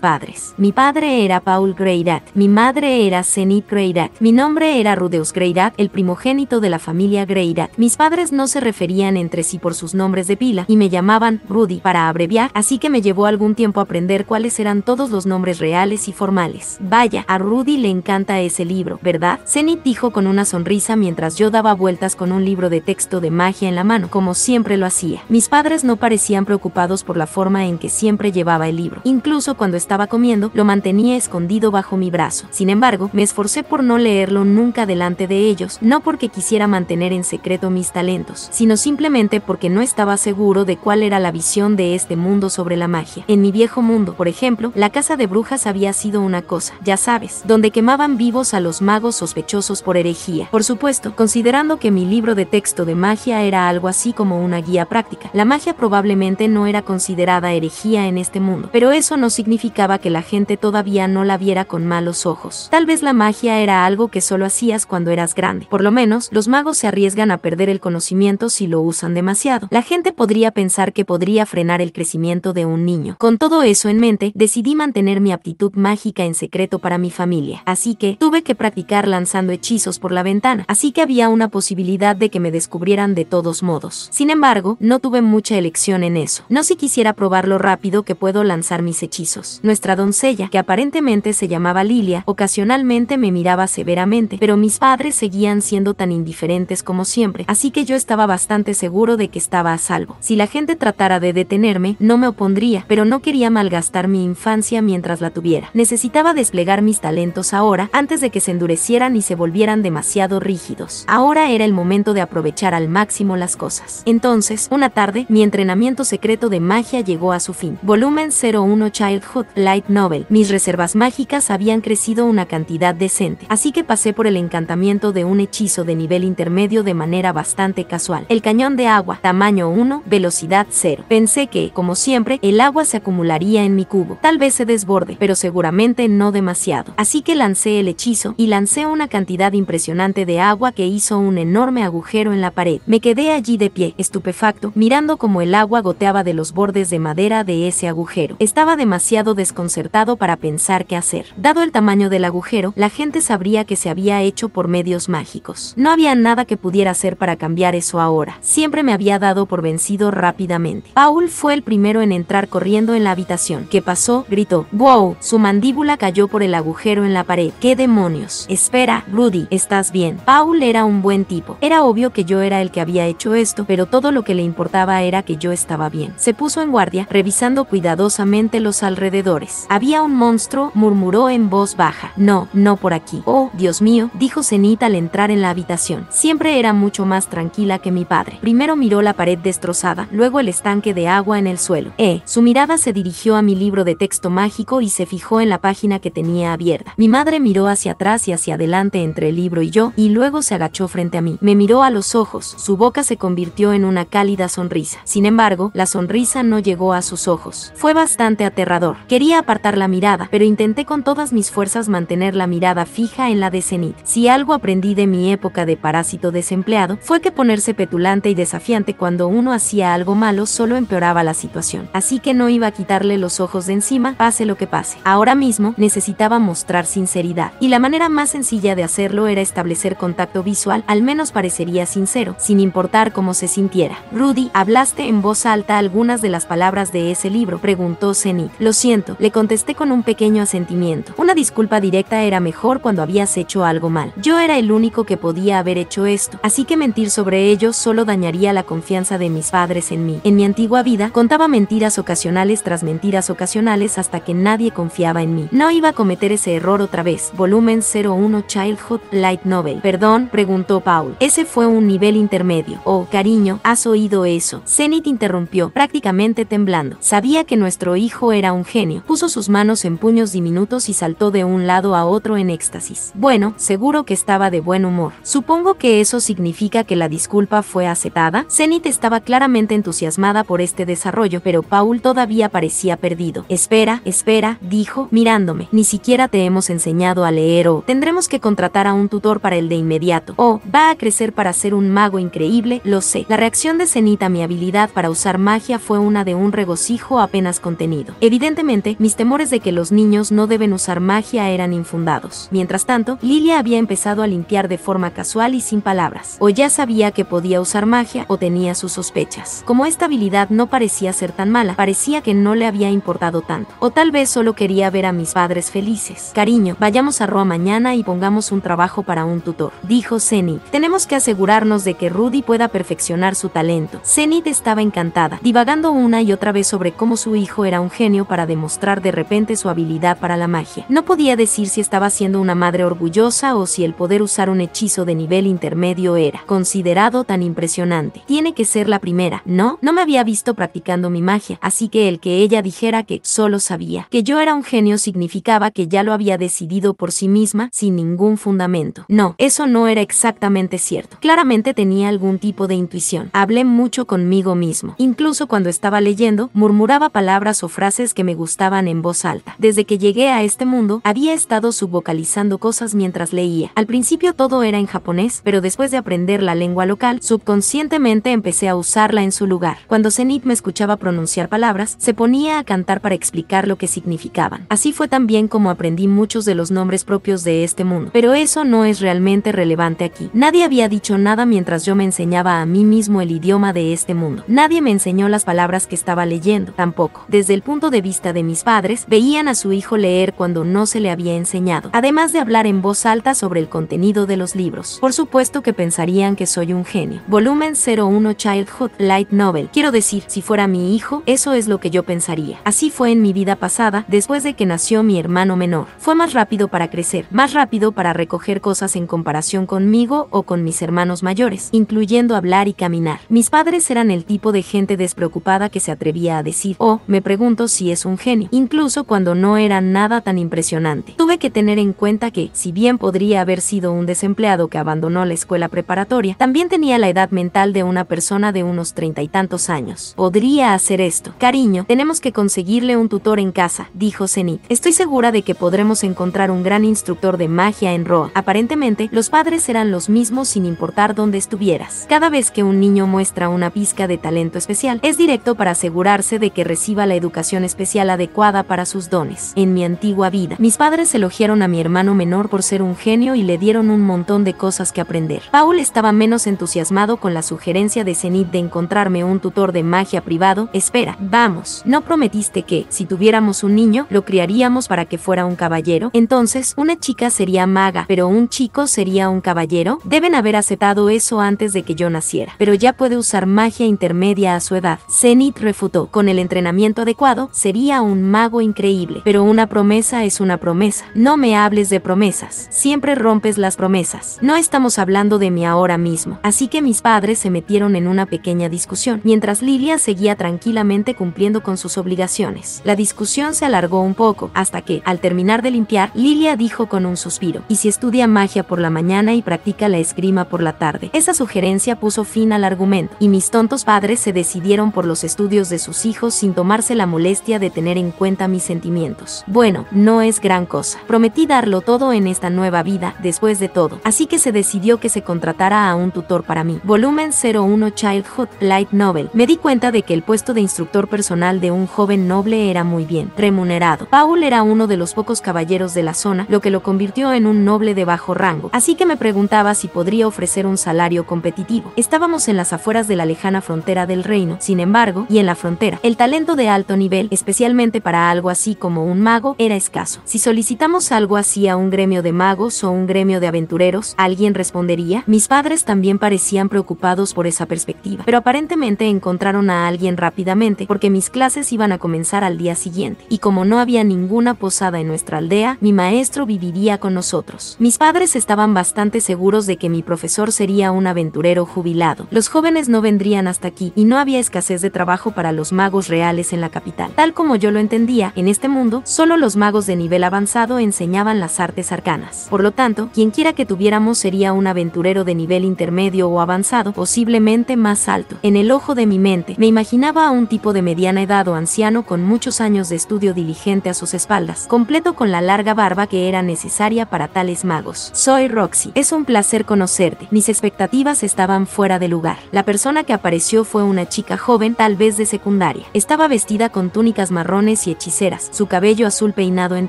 padres. Mi padre era Paul Greyrat. Mi madre era Zenith Greyrat. Mi nombre era Rudeus Greyrat, el primogénito de la familia Greyrat. Mis padres no se referían entre sí por sus nombres de pila y me llamaban Rudy para abreviar, así que me llevó algún tiempo aprender cuáles eran todos los nombres reales y formales. Vaya, a Rudy le encanta ese libro, ¿verdad? Zenith dijo con una sonrisa mientras yo daba vueltas con un libro de texto de magia en la mano, como siempre lo hacía. Mis padres no parecían preocupados por la forma en que siempre llevaba el libro. Incluso cuando estaba comiendo, lo mantenía escondido bajo mi brazo. Sin embargo, me esforcé por no leerlo nunca delante de ellos, no porque quisiera mantener en secreto mis talentos, sino simplemente porque no estaba seguro de cuál era la visión de este mundo sobre la magia. En mi viejo mundo, por ejemplo, la casa de brujas había sido una cosa, ya sabes, donde quemaban vivos a los magos sospechosos por herejía. Por supuesto, considerando que mi libro de texto de magia era algo así como una guía práctica, la magia probablemente no era considerada herejía en este mundo, pero eso no significaba que la gente todavía no la viera con malos ojos. Tal vez la magia era algo que solo hacías cuando eras grande. Por lo menos, los magos se arriesgan a perder el conocimiento si lo usan demasiado. La gente podría pensar que podría frenar el crecimiento de un niño. Con todo eso en mente, decidí mantener mi aptitud mágica en secreto para mi familia, así que tuve que practicar lanzando hechizos por la ventana, así que había una posibilidad de que me descubrieran de todos modos. Sin embargo, no tuve mucha elección en eso. No si quisiera probar lo rápido que puedo lanzar mis hechizos. Nuestra doncella, que aparentemente se llamaba Lilia, ocasionalmente me miraba severamente, pero mis padres seguían siendo tan indiferentes como siempre, así que yo estaba bastante seguro de que estaba a salvo. Si la gente tratara de detenerme, no me opondría, pero no quería malgastar mi infancia mientras la tuviera. Necesitaba desplegar mis talentos ahora, antes de que se endurecieran y se volvieran demasiado rígidos. Ahora era el momento de aprovechar al máximo las cosas. En Entonces, una tarde, mi entrenamiento secreto de magia llegó a su fin. Volumen 01 Childhood Light Novel. Mis reservas mágicas habían crecido una cantidad decente, así que pasé por el encantamiento de un hechizo de nivel intermedio de manera bastante casual. El cañón de agua, tamaño 1, velocidad 0. Pensé que, como siempre, el agua se acumularía en mi cubo. Tal vez se desborde, pero seguramente no demasiado. Así que lancé el hechizo y lancé una cantidad impresionante de agua que hizo un enorme agujero en la pared. Me quedé allí de pie, estupefacto, mirando cómo el agua goteaba de los bordes de madera de ese agujero. Estaba demasiado desconcertado para pensar qué hacer. Dado el tamaño del agujero, la gente sabría que se había hecho por medios mágicos. No había nada que pudiera hacer para cambiar eso ahora. Siempre me había dado por vencido rápidamente. Paul fue el primero en entrar corriendo en la habitación. ¿Qué pasó? Gritó. ¡Wow! Su mandíbula cayó por el agujero en la pared. ¡Qué demonios! Espera, Rudy, ¿estás bien? Paul era un buen tipo. Era obvio que yo era el que había hecho esto, pero todo lo que le importaba era que yo estaba bien. Se puso en guardia, revisando cuidadosamente los alrededores. Había un monstruo, murmuró en voz baja. No, no por aquí. Oh, Dios mío, dijo Zenith al entrar en la habitación. Siempre era mucho más tranquila que mi padre. Primero miró la pared destrozada, luego el estanque de agua en el suelo. Su mirada se dirigió a mi libro de texto mágico y se fijó en la página que tenía abierta. Mi madre miró hacia atrás y hacia adelante entre el libro y yo, y luego se agachó frente a mí. Me miró a los ojos, su boca se convirtió en una cálida sonrisa. Sin embargo, la sonrisa no llegó a sus ojos. Fue bastante aterrador. Quería apartar la mirada, pero intenté con todas mis fuerzas mantener la mirada fija en la de Zenith. Si algo aprendí de mi época de parásito desempleado, fue que ponerse petulante y desafiante cuando uno hacía algo malo solo empeoraba la situación. Así que no iba a quitarle los ojos de encima, pase lo que pase. Ahora mismo necesitaba mostrar sinceridad, y la manera más sencilla de hacerlo era establecer contacto visual, al menos parecería sincero, sin importar cómo se sintiera. Rudy, ¿hablaste en voz alta algunas de las palabras de ese libro?, preguntó Zenith. Lo siento, le contesté con un pequeño asentimiento. Una disculpa directa era mejor cuando habías hecho algo mal. Yo era el único que podía haber hecho esto, así que mentir sobre ello solo dañaría la confianza de mis padres en mí. En mi antigua vida, contaba mentiras ocasionales tras mentiras ocasionales hasta que nadie confiaba en mí. No iba a cometer ese error otra vez. Volumen 01 Childhood Light Novel. ¿Perdón?, preguntó Paul. Ese fue un nivel intermedio. Oh, cariño, ¿has oído eso?, Zenith interrumpió, prácticamente temblando. Sabía que nuestro hijo era un genio. Puso sus manos en puños diminutos y saltó de un lado a otro en éxtasis. Bueno, seguro que estaba de buen humor. Supongo que eso significa que la disculpa fue aceptada. Zenith estaba claramente entusiasmada por este desarrollo, pero Paul todavía parecía perdido. Espera, dijo, mirándome. Ni siquiera te hemos enseñado a leer o tendremos que contratar a un tutor para el de inmediato. Oh, va a crecer para ser un mago increíble, lo sé. La reacción de Zenith a mi habilidad para usar magia fue una de un regocijo apenas contenido. Evidentemente, mis temores de que los niños no deben usar magia eran infundados. Mientras tanto, Lilia había empezado a limpiar de forma casual y sin palabras. O ya sabía que podía usar magia, o tenía sus sospechas. Como esta habilidad no parecía ser tan mala, parecía que no le había importado tanto. O tal vez solo quería ver a mis padres felices. Cariño, vayamos a Roa mañana y pongamos un trabajo para un tutor, dijo Zenith. Tenemos que asegurarnos de que Rudy pueda perfeccionar su talento. Zenith estaba encantada, divagando una y otra vez sobre cómo su hijo era un genio para demostrar de repente su habilidad para la magia. No podía decir si estaba siendo una madre orgullosa o si el poder usar un hechizo de nivel intermedio era considerado tan impresionante. Tiene que ser la primera, ¿no? No me había visto practicando mi magia, así que el que ella dijera que solo sabía que yo era un genio significaba que ya lo había decidido por sí misma sin ningún fundamento. No, eso no era exactamente cierto. Claramente tenía algún tipo de intuición. Hablé mucho conmigo mismo. Incluso cuando estaba leyendo, murmuraba palabras o frases que me gustaban en voz alta. Desde que llegué a este mundo, había estado subvocalizando cosas mientras leía. Al principio todo era en japonés, pero después de aprender la lengua local, subconscientemente empecé a usarla en su lugar. Cuando Zenith me escuchaba pronunciar palabras, se ponía a cantar para explicar lo que significaban. Así fue también como aprendí muchos de los nombres propios de este mundo. Pero eso no es realmente relevante aquí. Nadie había dicho nada mientras yo me enseñaba a mí mismo el idioma de este mundo. Nadie me enseñó las palabras que estaba leyendo, tampoco. Desde el punto de vista de mis padres, veían a su hijo leer cuando no se le había enseñado, además de hablar en voz alta sobre el contenido de los libros. Por supuesto que pensarían que soy un genio. Volumen 01 Childhood Light Novel. Quiero decir, si fuera mi hijo, eso es lo que yo pensaría. Así fue en mi vida pasada, después de que nació mi hermano menor. Fue más rápido para crecer, más rápido para recoger cosas en comparación conmigo o con mis hermanos mayores, incluyendo hablar y caminar. imaginar. Mis padres eran el tipo de gente despreocupada que se atrevía a decir, oh, me pregunto si es un genio, incluso cuando no era nada tan impresionante. Tuve que tener en cuenta que, si bien podría haber sido un desempleado que abandonó la escuela preparatoria, también tenía la edad mental de una persona de unos 30 y tantos años. Podría hacer esto. Cariño, tenemos que conseguirle un tutor en casa, dijo Zenith. Estoy segura de que podremos encontrar un gran instructor de magia en Roa. Aparentemente, los padres eran los mismos sin importar dónde estuvieras. Cada vez que un niño muestra una pizca de talento especial, es directo para asegurarse de que reciba la educación especial adecuada para sus dones. En mi antigua vida, mis padres elogiaron a mi hermano menor por ser un genio y le dieron un montón de cosas que aprender. Paul estaba menos entusiasmado con la sugerencia de Zenith de encontrarme un tutor de magia privado. Espera, vamos, ¿no prometiste que, si tuviéramos un niño, lo criaríamos para que fuera un caballero? Entonces, una chica sería maga, pero un chico sería un caballero. Deben haber aceptado eso antes de que yo naciera, pero ya puede usar magia intermedia a su edad. Zenith refutó, con el entrenamiento adecuado, sería un mago increíble, pero una promesa es una promesa. No me hables de promesas, siempre rompes las promesas. No estamos hablando de mí ahora mismo. Así que mis padres se metieron en una pequeña discusión, mientras Lilia seguía tranquilamente cumpliendo con sus obligaciones. La discusión se alargó un poco, hasta que, al terminar de limpiar, Lilia dijo con un suspiro, ¿y si estudia magia por la mañana y practica la esgrima por la tarde? Esa sugerencia puso fin al argumento, y mis tontos padres se decidieron por los estudios de sus hijos sin tomarse la molestia de tener en cuenta mis sentimientos. Bueno, no es gran cosa. Prometí darlo todo en esta nueva vida, después de todo. Así que se decidió que se contratara a un tutor para mí. Volumen 01 Childhood Light Novel. Me di cuenta de que el puesto de instructor personal de un joven noble era muy bien remunerado. Paul era uno de los pocos caballeros de la zona, lo que lo convirtió en un noble de bajo rango. Así que me preguntaba si podría ofrecer un salario competitivo. Estábamos en las afueras de la lejana frontera del reino. Sin embargo, y en la frontera, el talento de alto nivel, especialmente para algo así como un mago, era escaso. Si solicitamos algo así a un gremio de magos o un gremio de aventureros, ¿alguien respondería? Mis padres también parecían preocupados por esa perspectiva, pero aparentemente encontraron a alguien rápidamente, porque mis clases iban a comenzar al día siguiente, y como no había ninguna posada en nuestra aldea, mi maestro viviría con nosotros. Mis padres estaban bastante seguros de que mi profesor sería un aventurero jubilado. Los jóvenes no vendrían hasta aquí, y no había escasez de trabajo para los magos reales en la capital. Tal como yo lo entendía, en este mundo, solo los magos de nivel avanzado enseñaban las artes arcanas. Por lo tanto, quienquiera que tuviéramos sería un aventurero de nivel intermedio o avanzado, posiblemente más alto. En el ojo de mi mente, me imaginaba a un tipo de mediana edad o anciano con muchos años de estudio diligente a sus espaldas, completo con la larga barba que era necesaria para tales magos. Soy Roxy. Es un placer conocerte. Mis expectativas estaban fuera de lugar. La persona que apareció fue una chica joven, tal vez de secundaria. Estaba vestida con túnicas marrones y hechiceras, su cabello azul peinado en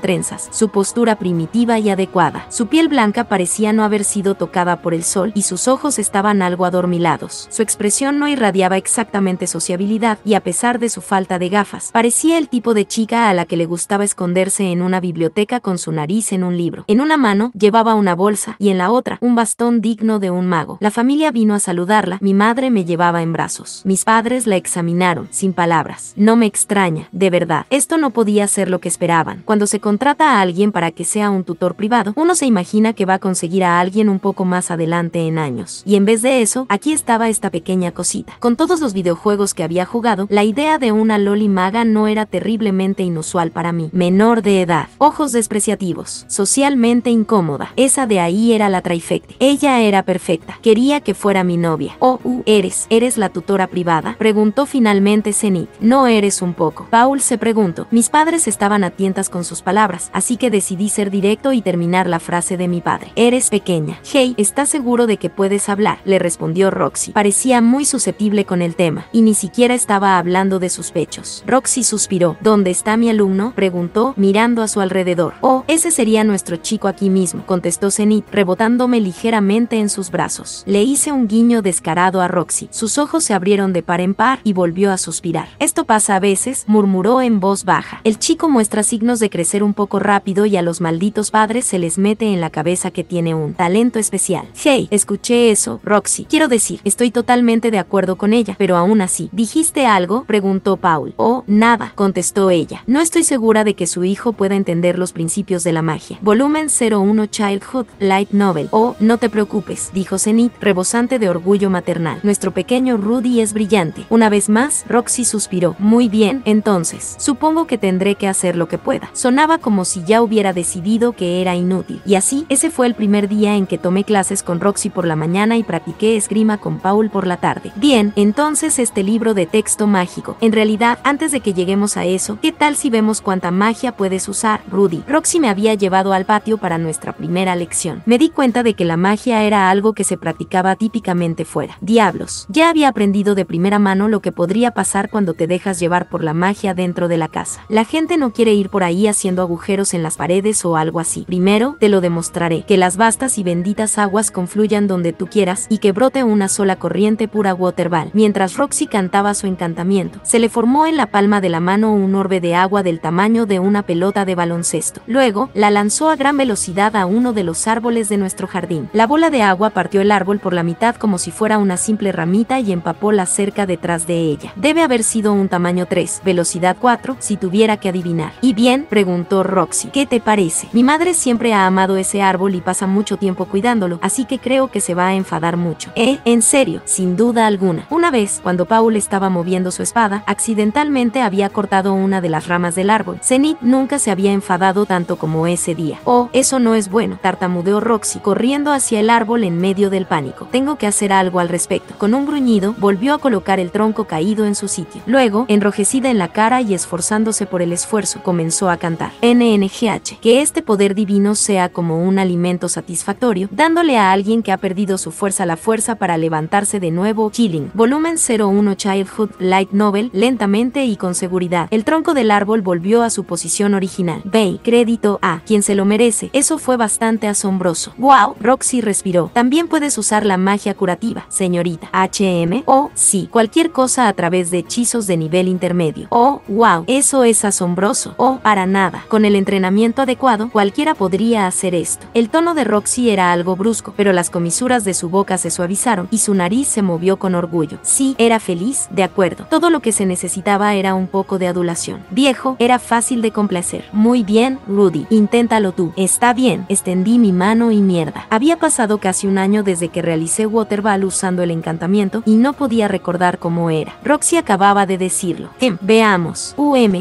trenzas, su postura primitiva y adecuada. Su piel blanca parecía no haber sido tocada por el sol y sus ojos estaban algo adormilados. Su expresión no irradiaba exactamente sociabilidad y a pesar de su falta de gafas, parecía el tipo de chica a la que le gustaba esconderse en una biblioteca con su nariz en un libro. En una mano llevaba una bolsa y en la otra un bastón digno de un mago. La familia vino a saludarla, mi madre me llevaba en brazos. Mis padres la examinaron, sin palabras. No me extraña, de verdad. Esto no podía ser lo que esperaban. Cuando se contrata a alguien para que sea un tutor privado, uno se imagina que va a conseguir a alguien un poco más adelante en años. Y en vez de eso, aquí estaba esta pequeña cosita. Con todos los videojuegos que había jugado, la idea de una loli maga no era terriblemente inusual para mí. Menor de edad, ojos despreciativos, socialmente incómoda. Esa de ahí era la trifecta. Ella era perfecta. Quería que fuera mi novia. ¿Eres la tutora privada? Preguntó finalmente Zenith. No eres un poco. Paul se preguntó. Mis padres estaban a tientas con sus palabras, así que decidí ser directo y terminar la frase de mi padre. Eres pequeña. Hey, ¿estás seguro de que puedes hablar? Le respondió Roxy. Parecía muy susceptible con el tema, y ni siquiera estaba hablando de sus pechos. Roxy suspiró. ¿Dónde está mi alumno? Preguntó, mirando a su alrededor. Oh, ese sería nuestro chico aquí mismo, contestó Zenith, rebotándome ligeramente en sus brazos. Le hice un guiño descarado a Roxy. Sus ojos se abrieron de par en par y volvió a suspirar. Esto pasa a veces, murmuró en voz baja. El chico muestra signos de crecer un poco rápido y a los malditos padres se les mete en la cabeza que tiene un talento especial. Hey, escuché eso, Roxy. Quiero decir, estoy totalmente de acuerdo con ella, pero aún así. ¿Dijiste algo? Preguntó Paul. Oh, nada, contestó ella. No estoy segura de que su hijo pueda entender los principios de la magia. Volumen 01 Childhood Light Novel. Oh, no te preocupes, dijo Zenith, rebosante de orgullo maternal. infernal. Nuestro pequeño Rudy es brillante. Una vez más, Roxy suspiró. Muy bien, entonces, supongo que tendré que hacer lo que pueda. Sonaba como si ya hubiera decidido que era inútil. Y así, ese fue el primer día en que tomé clases con Roxy por la mañana y practiqué esgrima con Paul por la tarde. Bien, entonces este libro de texto mágico. En realidad, antes de que lleguemos a eso, ¿qué tal si vemos cuánta magia puedes usar, Rudy? Roxy me había llevado al patio para nuestra primera lección. Me di cuenta de que la magia era algo que se practicaba típicamente fuera. Diablos, ya había aprendido de primera mano lo que podría pasar cuando te dejas llevar por la magia dentro de la casa. La gente no quiere ir por ahí haciendo agujeros en las paredes o algo así. Primero, te lo demostraré, que las vastas y benditas aguas confluyan donde tú quieras y que brote una sola corriente pura waterball. Mientras Roxy cantaba su encantamiento, se le formó en la palma de la mano un orbe de agua del tamaño de una pelota de baloncesto. Luego, la lanzó a gran velocidad a uno de los árboles de nuestro jardín. La bola de agua partió el árbol por la mitad como si fuera una simple ramita y empapó la cerca detrás de ella. Debe haber sido un tamaño 3, velocidad 4, si tuviera que adivinar. ¿Y bien?, preguntó Roxy. ¿Qué te parece? Mi madre siempre ha amado ese árbol y pasa mucho tiempo cuidándolo, así que creo que se va a enfadar mucho. En serio, sin duda alguna. Una vez, cuando Paul estaba moviendo su espada, accidentalmente había cortado una de las ramas del árbol. Zenith nunca se había enfadado tanto como ese día. Oh, eso no es bueno, tartamudeó Roxy, corriendo hacia el árbol en medio del pánico. Tengo que hacer algo al respecto. Con un gruñido, volvió a colocar el tronco caído en su sitio. Luego, enrojecida en la cara y esforzándose por el esfuerzo, comenzó a cantar. NNGH. Que este poder divino sea como un alimento satisfactorio, dándole a alguien que ha perdido su fuerza la fuerza para levantarse de nuevo. Killing. Volumen 01 Childhood Light Novel, lentamente y con seguridad. El tronco del árbol volvió a su posición original. Bay. Crédito a quien se lo merece. Eso fue bastante asombroso. Wow. Roxy respiró. También puedes usar la magia curativa, señorita. HM. Oh, sí. Cualquier cosa a través de hechizos de nivel intermedio. Oh, wow. Eso es asombroso. Oh, para nada. Con el entrenamiento adecuado, cualquiera podría hacer esto. El tono de Roxy era algo brusco, pero las comisuras de su boca se suavizaron y su nariz se movió con orgullo. Sí, era feliz, de acuerdo. Todo lo que se necesitaba era un poco de adulación. Viejo, era fácil de complacer. Muy bien, Rudy. Inténtalo tú. Está bien. Extendí mi mano y mierda. Había pasado casi un año desde que realicé Waterball usando el encantamiento y no podía recordar cómo era. Roxy acababa de decirlo. Veamos.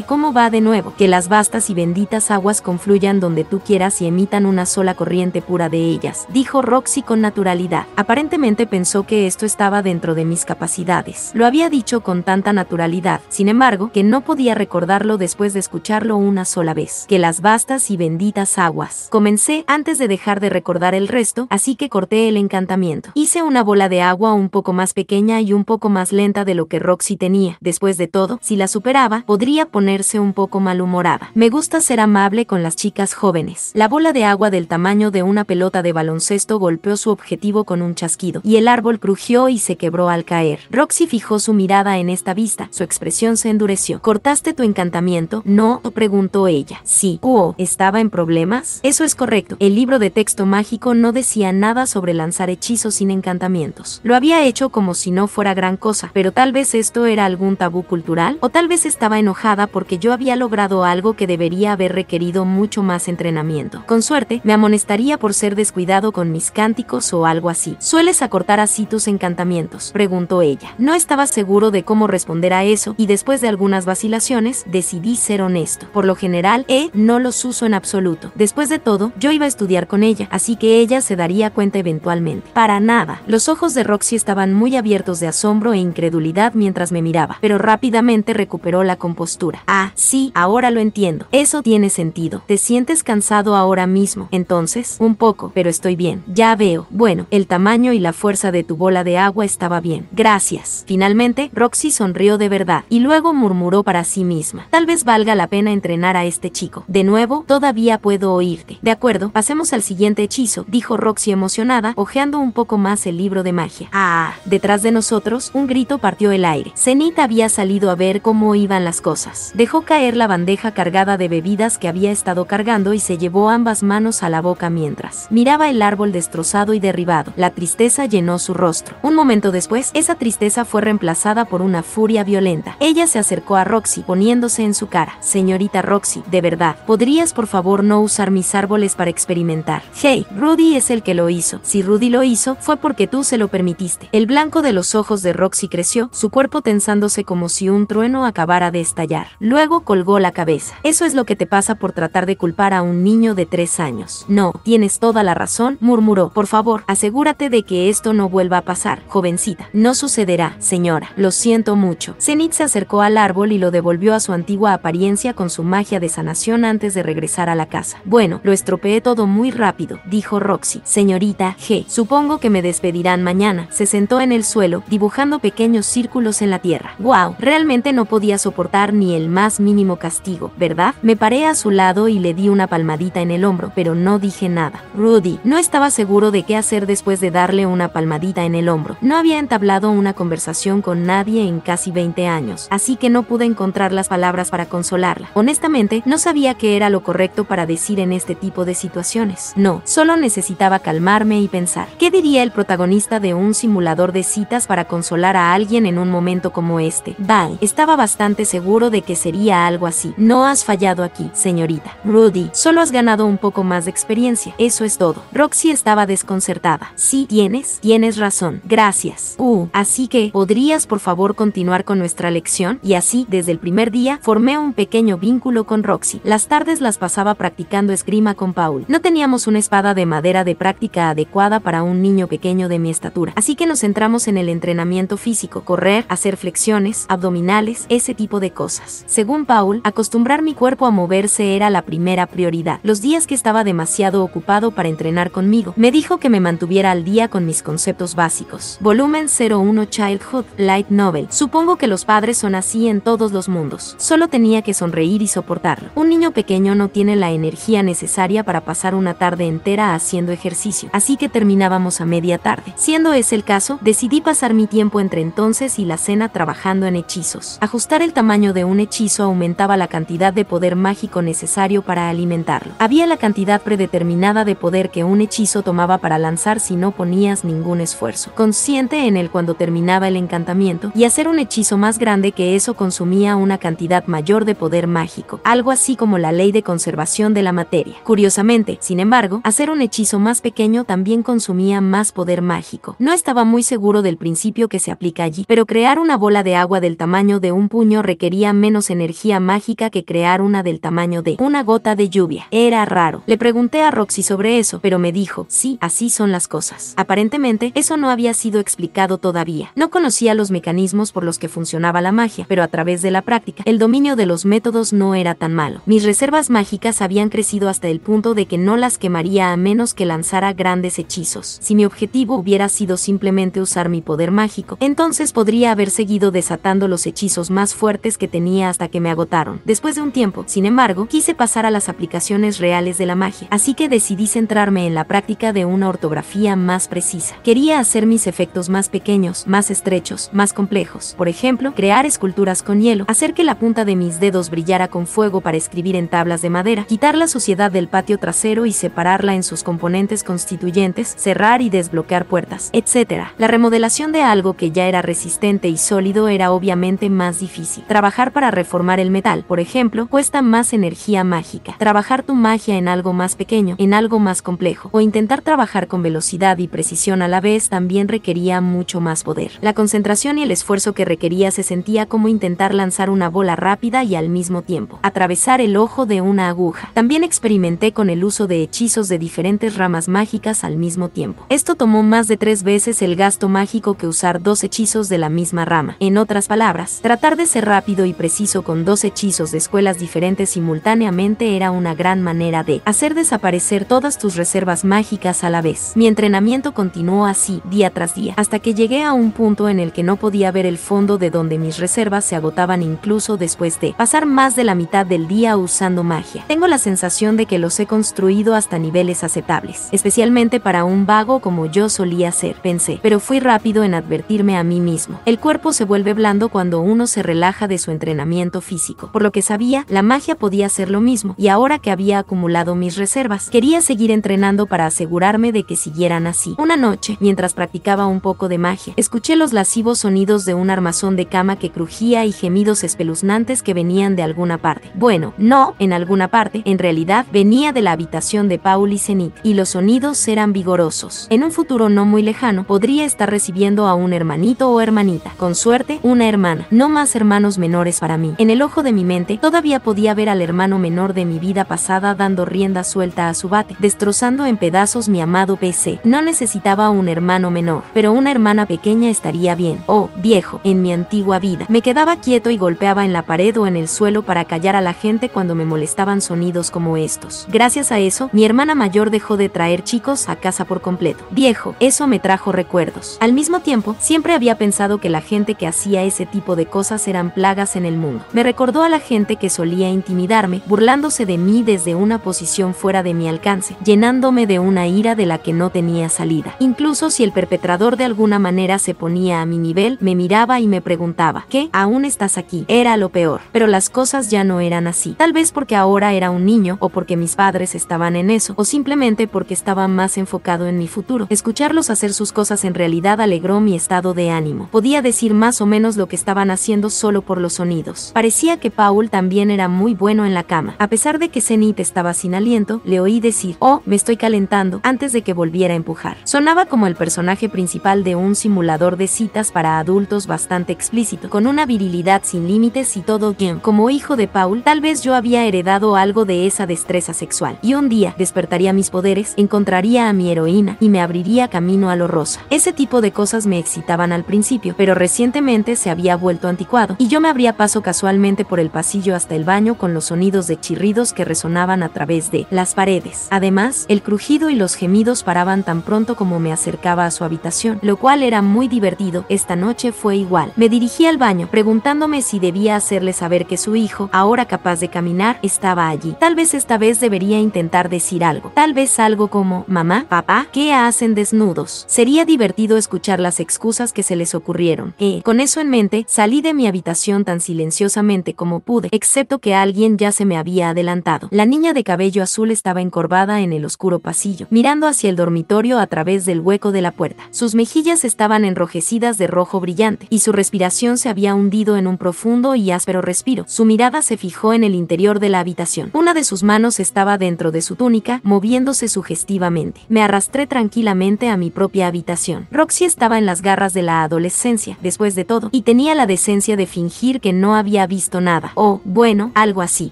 ¿Cómo va de nuevo? Que las vastas y benditas aguas confluyan donde tú quieras y emitan una sola corriente pura de ellas, dijo Roxy con naturalidad. Aparentemente pensó que esto estaba dentro de mis capacidades. Lo había dicho con tanta naturalidad, sin embargo, que no podía recordarlo después de escucharlo una sola vez. Que las vastas y benditas aguas. Comencé antes de dejar de recordar el resto, así que corté el encantamiento. Hice una bola de agua un poco más pequeña y un poco más lenta de lo que Roxy tenía. Después de todo, si la superaba, podría ponerse un poco malhumorada. Me gusta ser amable con las chicas jóvenes. La bola de agua del tamaño de una pelota de baloncesto golpeó su objetivo con un chasquido, y el árbol crujió y se quebró al caer. Roxy fijó su mirada en esta vista. Su expresión se endureció. ¿Cortaste tu encantamiento? No, preguntó ella. Sí. ¿Estaba en problemas? Eso es correcto. El libro de texto mágico no decía nada sobre lanzar hechizos sin encantamientos. Lo había hecho como si no fuera gran cosa, pero tal vez esto era algún tabú cultural, o tal vez estaba enojada porque yo había logrado algo que debería haber requerido mucho más entrenamiento. Con suerte, me amonestaría por ser descuidado con mis cánticos o algo así. ¿Sueles acortar así tus encantamientos?, preguntó ella. No estaba seguro de cómo responder a eso, y después de algunas vacilaciones, decidí ser honesto. Por lo general, no los uso en absoluto. Después de todo, yo iba a estudiar con ella, así que ella se daría cuenta eventualmente. Para nada. Los ojos de Roxy estaban muy abiertos de asombro e incredulidad mientras me miraba, pero rápidamente recuperó la compostura. Ah, sí, ahora lo entiendo. Eso tiene sentido. ¿Te sientes cansado ahora mismo? Entonces, un poco, pero estoy bien. Ya veo. Bueno, el tamaño y la fuerza de tu bola de agua estaba bien. Gracias. Finalmente, Roxy sonrió de verdad, y luego murmuró para sí misma. Tal vez valga la pena entrenar a este chico. De nuevo, todavía puedo oírte. De acuerdo, pasemos al siguiente hechizo, dijo Roxy emocionada, hojeando un poco más el libro de magia. Ah, detrás de nosotros, un grito partió el aire. Zenith había salido a ver cómo iban las cosas. Dejó caer la bandeja cargada de bebidas que había estado cargando y se llevó ambas manos a la boca mientras miraba el árbol destrozado y derribado. La tristeza llenó su rostro. Un momento después, esa tristeza fue reemplazada por una furia violenta. Ella se acercó a Roxy, poniéndose en su cara. Señorita Roxy, de verdad, ¿podrías por favor no usar mis árboles para experimentar? Hey, Rudy es el que lo hizo. Si Rudy lo hizo, fue porque tú se lo permitiste. dijiste. El blanco de los ojos de Roxy creció, su cuerpo tensándose como si un trueno acabara de estallar. Luego colgó la cabeza. Eso es lo que te pasa por tratar de culpar a un niño de 3 años. No, tienes toda la razón, murmuró. Por favor, asegúrate de que esto no vuelva a pasar, jovencita. No sucederá, señora. Lo siento mucho. Zenith se acercó al árbol y lo devolvió a su antigua apariencia con su magia de sanación antes de regresar a la casa. Bueno, lo estropeé todo muy rápido, dijo Roxy. Señorita G, supongo que me despedirán mañana. Se sentó en el suelo, dibujando pequeños círculos en la tierra. Wow, realmente no podía soportar ni el más mínimo castigo, ¿verdad? Me paré a su lado y le di una palmadita en el hombro, pero no dije nada. Rudy no estaba seguro de qué hacer después de darle una palmadita en el hombro. No había entablado una conversación con nadie en casi 20 años, así que no pude encontrar las palabras para consolarla. Honestamente, no sabía qué era lo correcto para decir en este tipo de situaciones. No, solo necesitaba calmarme y pensar. ¿Qué diría el protagonista de un simulador de citas para consolar a alguien en un momento como este? Bye. Estaba bastante seguro de que sería algo así. No has fallado aquí, señorita. Rudy, solo has ganado un poco más de experiencia. Eso es todo. Roxy estaba desconcertada. Sí, tienes razón. Gracias. Así que, ¿podrías por favor continuar con nuestra lección? Y así, desde el primer día, formé un pequeño vínculo con Roxy. Las tardes las pasaba practicando esgrima con Paul. No teníamos una espada de madera de práctica adecuada para un niño pequeño de mi estatura, así que nos centramos en el entrenamiento físico, correr, hacer flexiones, abdominales, ese tipo de cosas. Según Paul, acostumbrar mi cuerpo a moverse era la primera prioridad. Los días que estaba demasiado ocupado para entrenar conmigo, me dijo que me mantuviera al día con mis conceptos básicos. Volumen 01 Childhood Light Novel. Supongo que los padres son así en todos los mundos. Solo tenía que sonreír y soportarlo. Un niño pequeño no tiene la energía necesaria para pasar una tarde entera haciendo ejercicio, así que terminábamos a media tarde. Siendo ese el caso, decidí pasar mi tiempo entre entonces y la cena trabajando en hechizos. Ajustar el tamaño de un hechizo aumentaba la cantidad de poder mágico necesario para alimentarlo. Había la cantidad predeterminada de poder que un hechizo tomaba para lanzar si no ponías ningún esfuerzo consciente en él cuando terminaba el encantamiento, y hacer un hechizo más grande que eso consumía una cantidad mayor de poder mágico, algo así como la ley de conservación de la materia. Curiosamente, sin embargo, hacer un hechizo más pequeño también consumía más poder mágico. No estaba muy seguro del principio que se aplica allí, pero crear una bola de agua del tamaño de un puño requería menos energía mágica que crear una del tamaño de una gota de lluvia. Era raro. Le pregunté a Roxy sobre eso, pero me dijo, sí, así son las cosas. Aparentemente, eso no había sido explicado todavía. No conocía los mecanismos por los que funcionaba la magia, pero a través de la práctica, el dominio de los métodos no era tan malo. Mis reservas mágicas habían crecido hasta el punto de que no las quemaría a menos que lanzara grandes hechizos. Si mi objetivo hubiera sido simplemente usar mi poder mágico, entonces podría haber seguido desatando los hechizos más fuertes que tenía hasta que me agotaron. Después de un tiempo, sin embargo, quise pasar a las aplicaciones reales de la magia, así que decidí centrarme en la práctica de una ortografía más precisa. Quería hacer mis efectos más pequeños, más estrechos, más complejos. Por ejemplo, crear esculturas con hielo, hacer que la punta de mis dedos brillara con fuego para escribir en tablas de madera, quitar la suciedad del patio trasero y separarla en sus componentes constituyentes, cerrar y desbloquear puertas, etc. La remodelación de algo que ya era resistente y sólido era obviamente más difícil. Trabajar para reformar el metal, por ejemplo, cuesta más energía mágica. Trabajar tu magia en algo más pequeño, en algo más complejo, o intentar trabajar con velocidad y precisión a la vez también requería mucho más poder. La concentración y el esfuerzo que requería se sentía como intentar lanzar una bola rápida y al mismo tiempo atravesar el ojo de una aguja. También experimenté con el uso de hechizos de diferentes ramas mágicas al mismo tiempo. Esto tomó más de 3 veces el gasto mágico que usar 2 hechizos de la misma rama. En otras palabras, tratar de ser rápido y preciso con 2 hechizos de escuelas diferentes simultáneamente era una gran manera de hacer desaparecer todas tus reservas mágicas a la vez. Mi entrenamiento continuó así, día tras día, hasta que llegué a un punto en el que no podía ver el fondo de donde mis reservas se agotaban incluso después de pasar más de la mitad del día usando magia. Tengo la sensación de que los he construido hasta niveles aceptables, especialmente para un vago como yo solía ser, pensé, pero fui rápido en advertirme a mí mismo. El cuerpo se vuelve blando cuando uno se relaja de su entrenamiento físico. Por lo que sabía, la magia podía hacer lo mismo, y ahora que había acumulado mis reservas, quería seguir entrenando para asegurarme de que siguieran así. Una noche, mientras practicaba un poco de magia, escuché los lascivos sonidos de un armazón de cama que crujía y gemidos espeluznantes que venían de alguna parte. Bueno, no en alguna parte, en realidad venía de la habitación de Paul y Zenith, y los sonidos eran vigorosos. En un futuro no muy lejano, podría podría estar recibiendo a un hermanito o hermanita. Con suerte, una hermana. No más hermanos menores para mí. En el ojo de mi mente, todavía podía ver al hermano menor de mi vida pasada dando rienda suelta a su bate, destrozando en pedazos mi amado PC. No necesitaba un hermano menor, pero una hermana pequeña estaría bien. Oh, viejo, en mi antigua vida. Me quedaba quieto y golpeaba en la pared o en el suelo para callar a la gente cuando me molestaban sonidos como estos. Gracias a eso, mi hermana mayor dejó de traer chicos a casa por completo. Viejo, eso me trajo recuerdos. Al mismo tiempo, siempre había pensado que la gente que hacía ese tipo de cosas eran plagas en el mundo. Me recordó a la gente que solía intimidarme, burlándose de mí desde una posición fuera de mi alcance, llenándome de una ira de la que no tenía salida. Incluso si el perpetrador de alguna manera se ponía a mi nivel, me miraba y me preguntaba, ¿qué? ¿Aún estás aquí? Era lo peor. Pero las cosas ya no eran así. Tal vez porque ahora era un niño, o porque mis padres estaban en eso, o simplemente porque estaba más enfocado en mi futuro. Escucharlos hacer sus cosas en realidad alegró mi estado de ánimo. Podía decir más o menos lo que estaban haciendo solo por los sonidos. Parecía que Paul también era muy bueno en la cama. A pesar de que Zenith estaba sin aliento, le oí decir, oh, me estoy calentando, antes de que volviera a empujar. Sonaba como el personaje principal de un simulador de citas para adultos bastante explícito, con una virilidad sin límites y todo bien. Como hijo de Paul, tal vez yo había heredado algo de esa destreza sexual, y un día despertaría mis poderes, encontraría a mi heroína y me abriría camino a lo rosa. Ese tipo de cosas me excitaban al principio, pero recientemente se había vuelto anticuado, y yo me abría paso casualmente por el pasillo hasta el baño con los sonidos de chirridos que resonaban a través de las paredes. Además, el crujido y los gemidos paraban tan pronto como me acercaba a su habitación, lo cual era muy divertido. Esta noche fue igual. Me dirigí al baño, preguntándome si debía hacerle saber que su hijo, ahora capaz de caminar, estaba allí. Tal vez esta vez debería intentar decir algo. Tal vez algo como, mamá, papá, ¿qué hacen desnudos? Sería divertido escuchar las excusas que se les ocurrieron. Con eso en mente, salí de mi habitación tan silenciosamente como pude, excepto que alguien ya se me había adelantado. La niña de cabello azul estaba encorvada en el oscuro pasillo, mirando hacia el dormitorio a través del hueco de la puerta. Sus mejillas estaban enrojecidas de rojo brillante, y su respiración se había hundido en un profundo y áspero respiro. Su mirada se fijó en el interior de la habitación. Una de sus manos estaba dentro de su túnica, moviéndose sugestivamente. Me arrastré tranquilamente a mi propia habitación. Roxy estaba en las garras de la adolescencia, después de todo, y tenía la decencia de fingir que no había visto nada. O, bueno, algo así.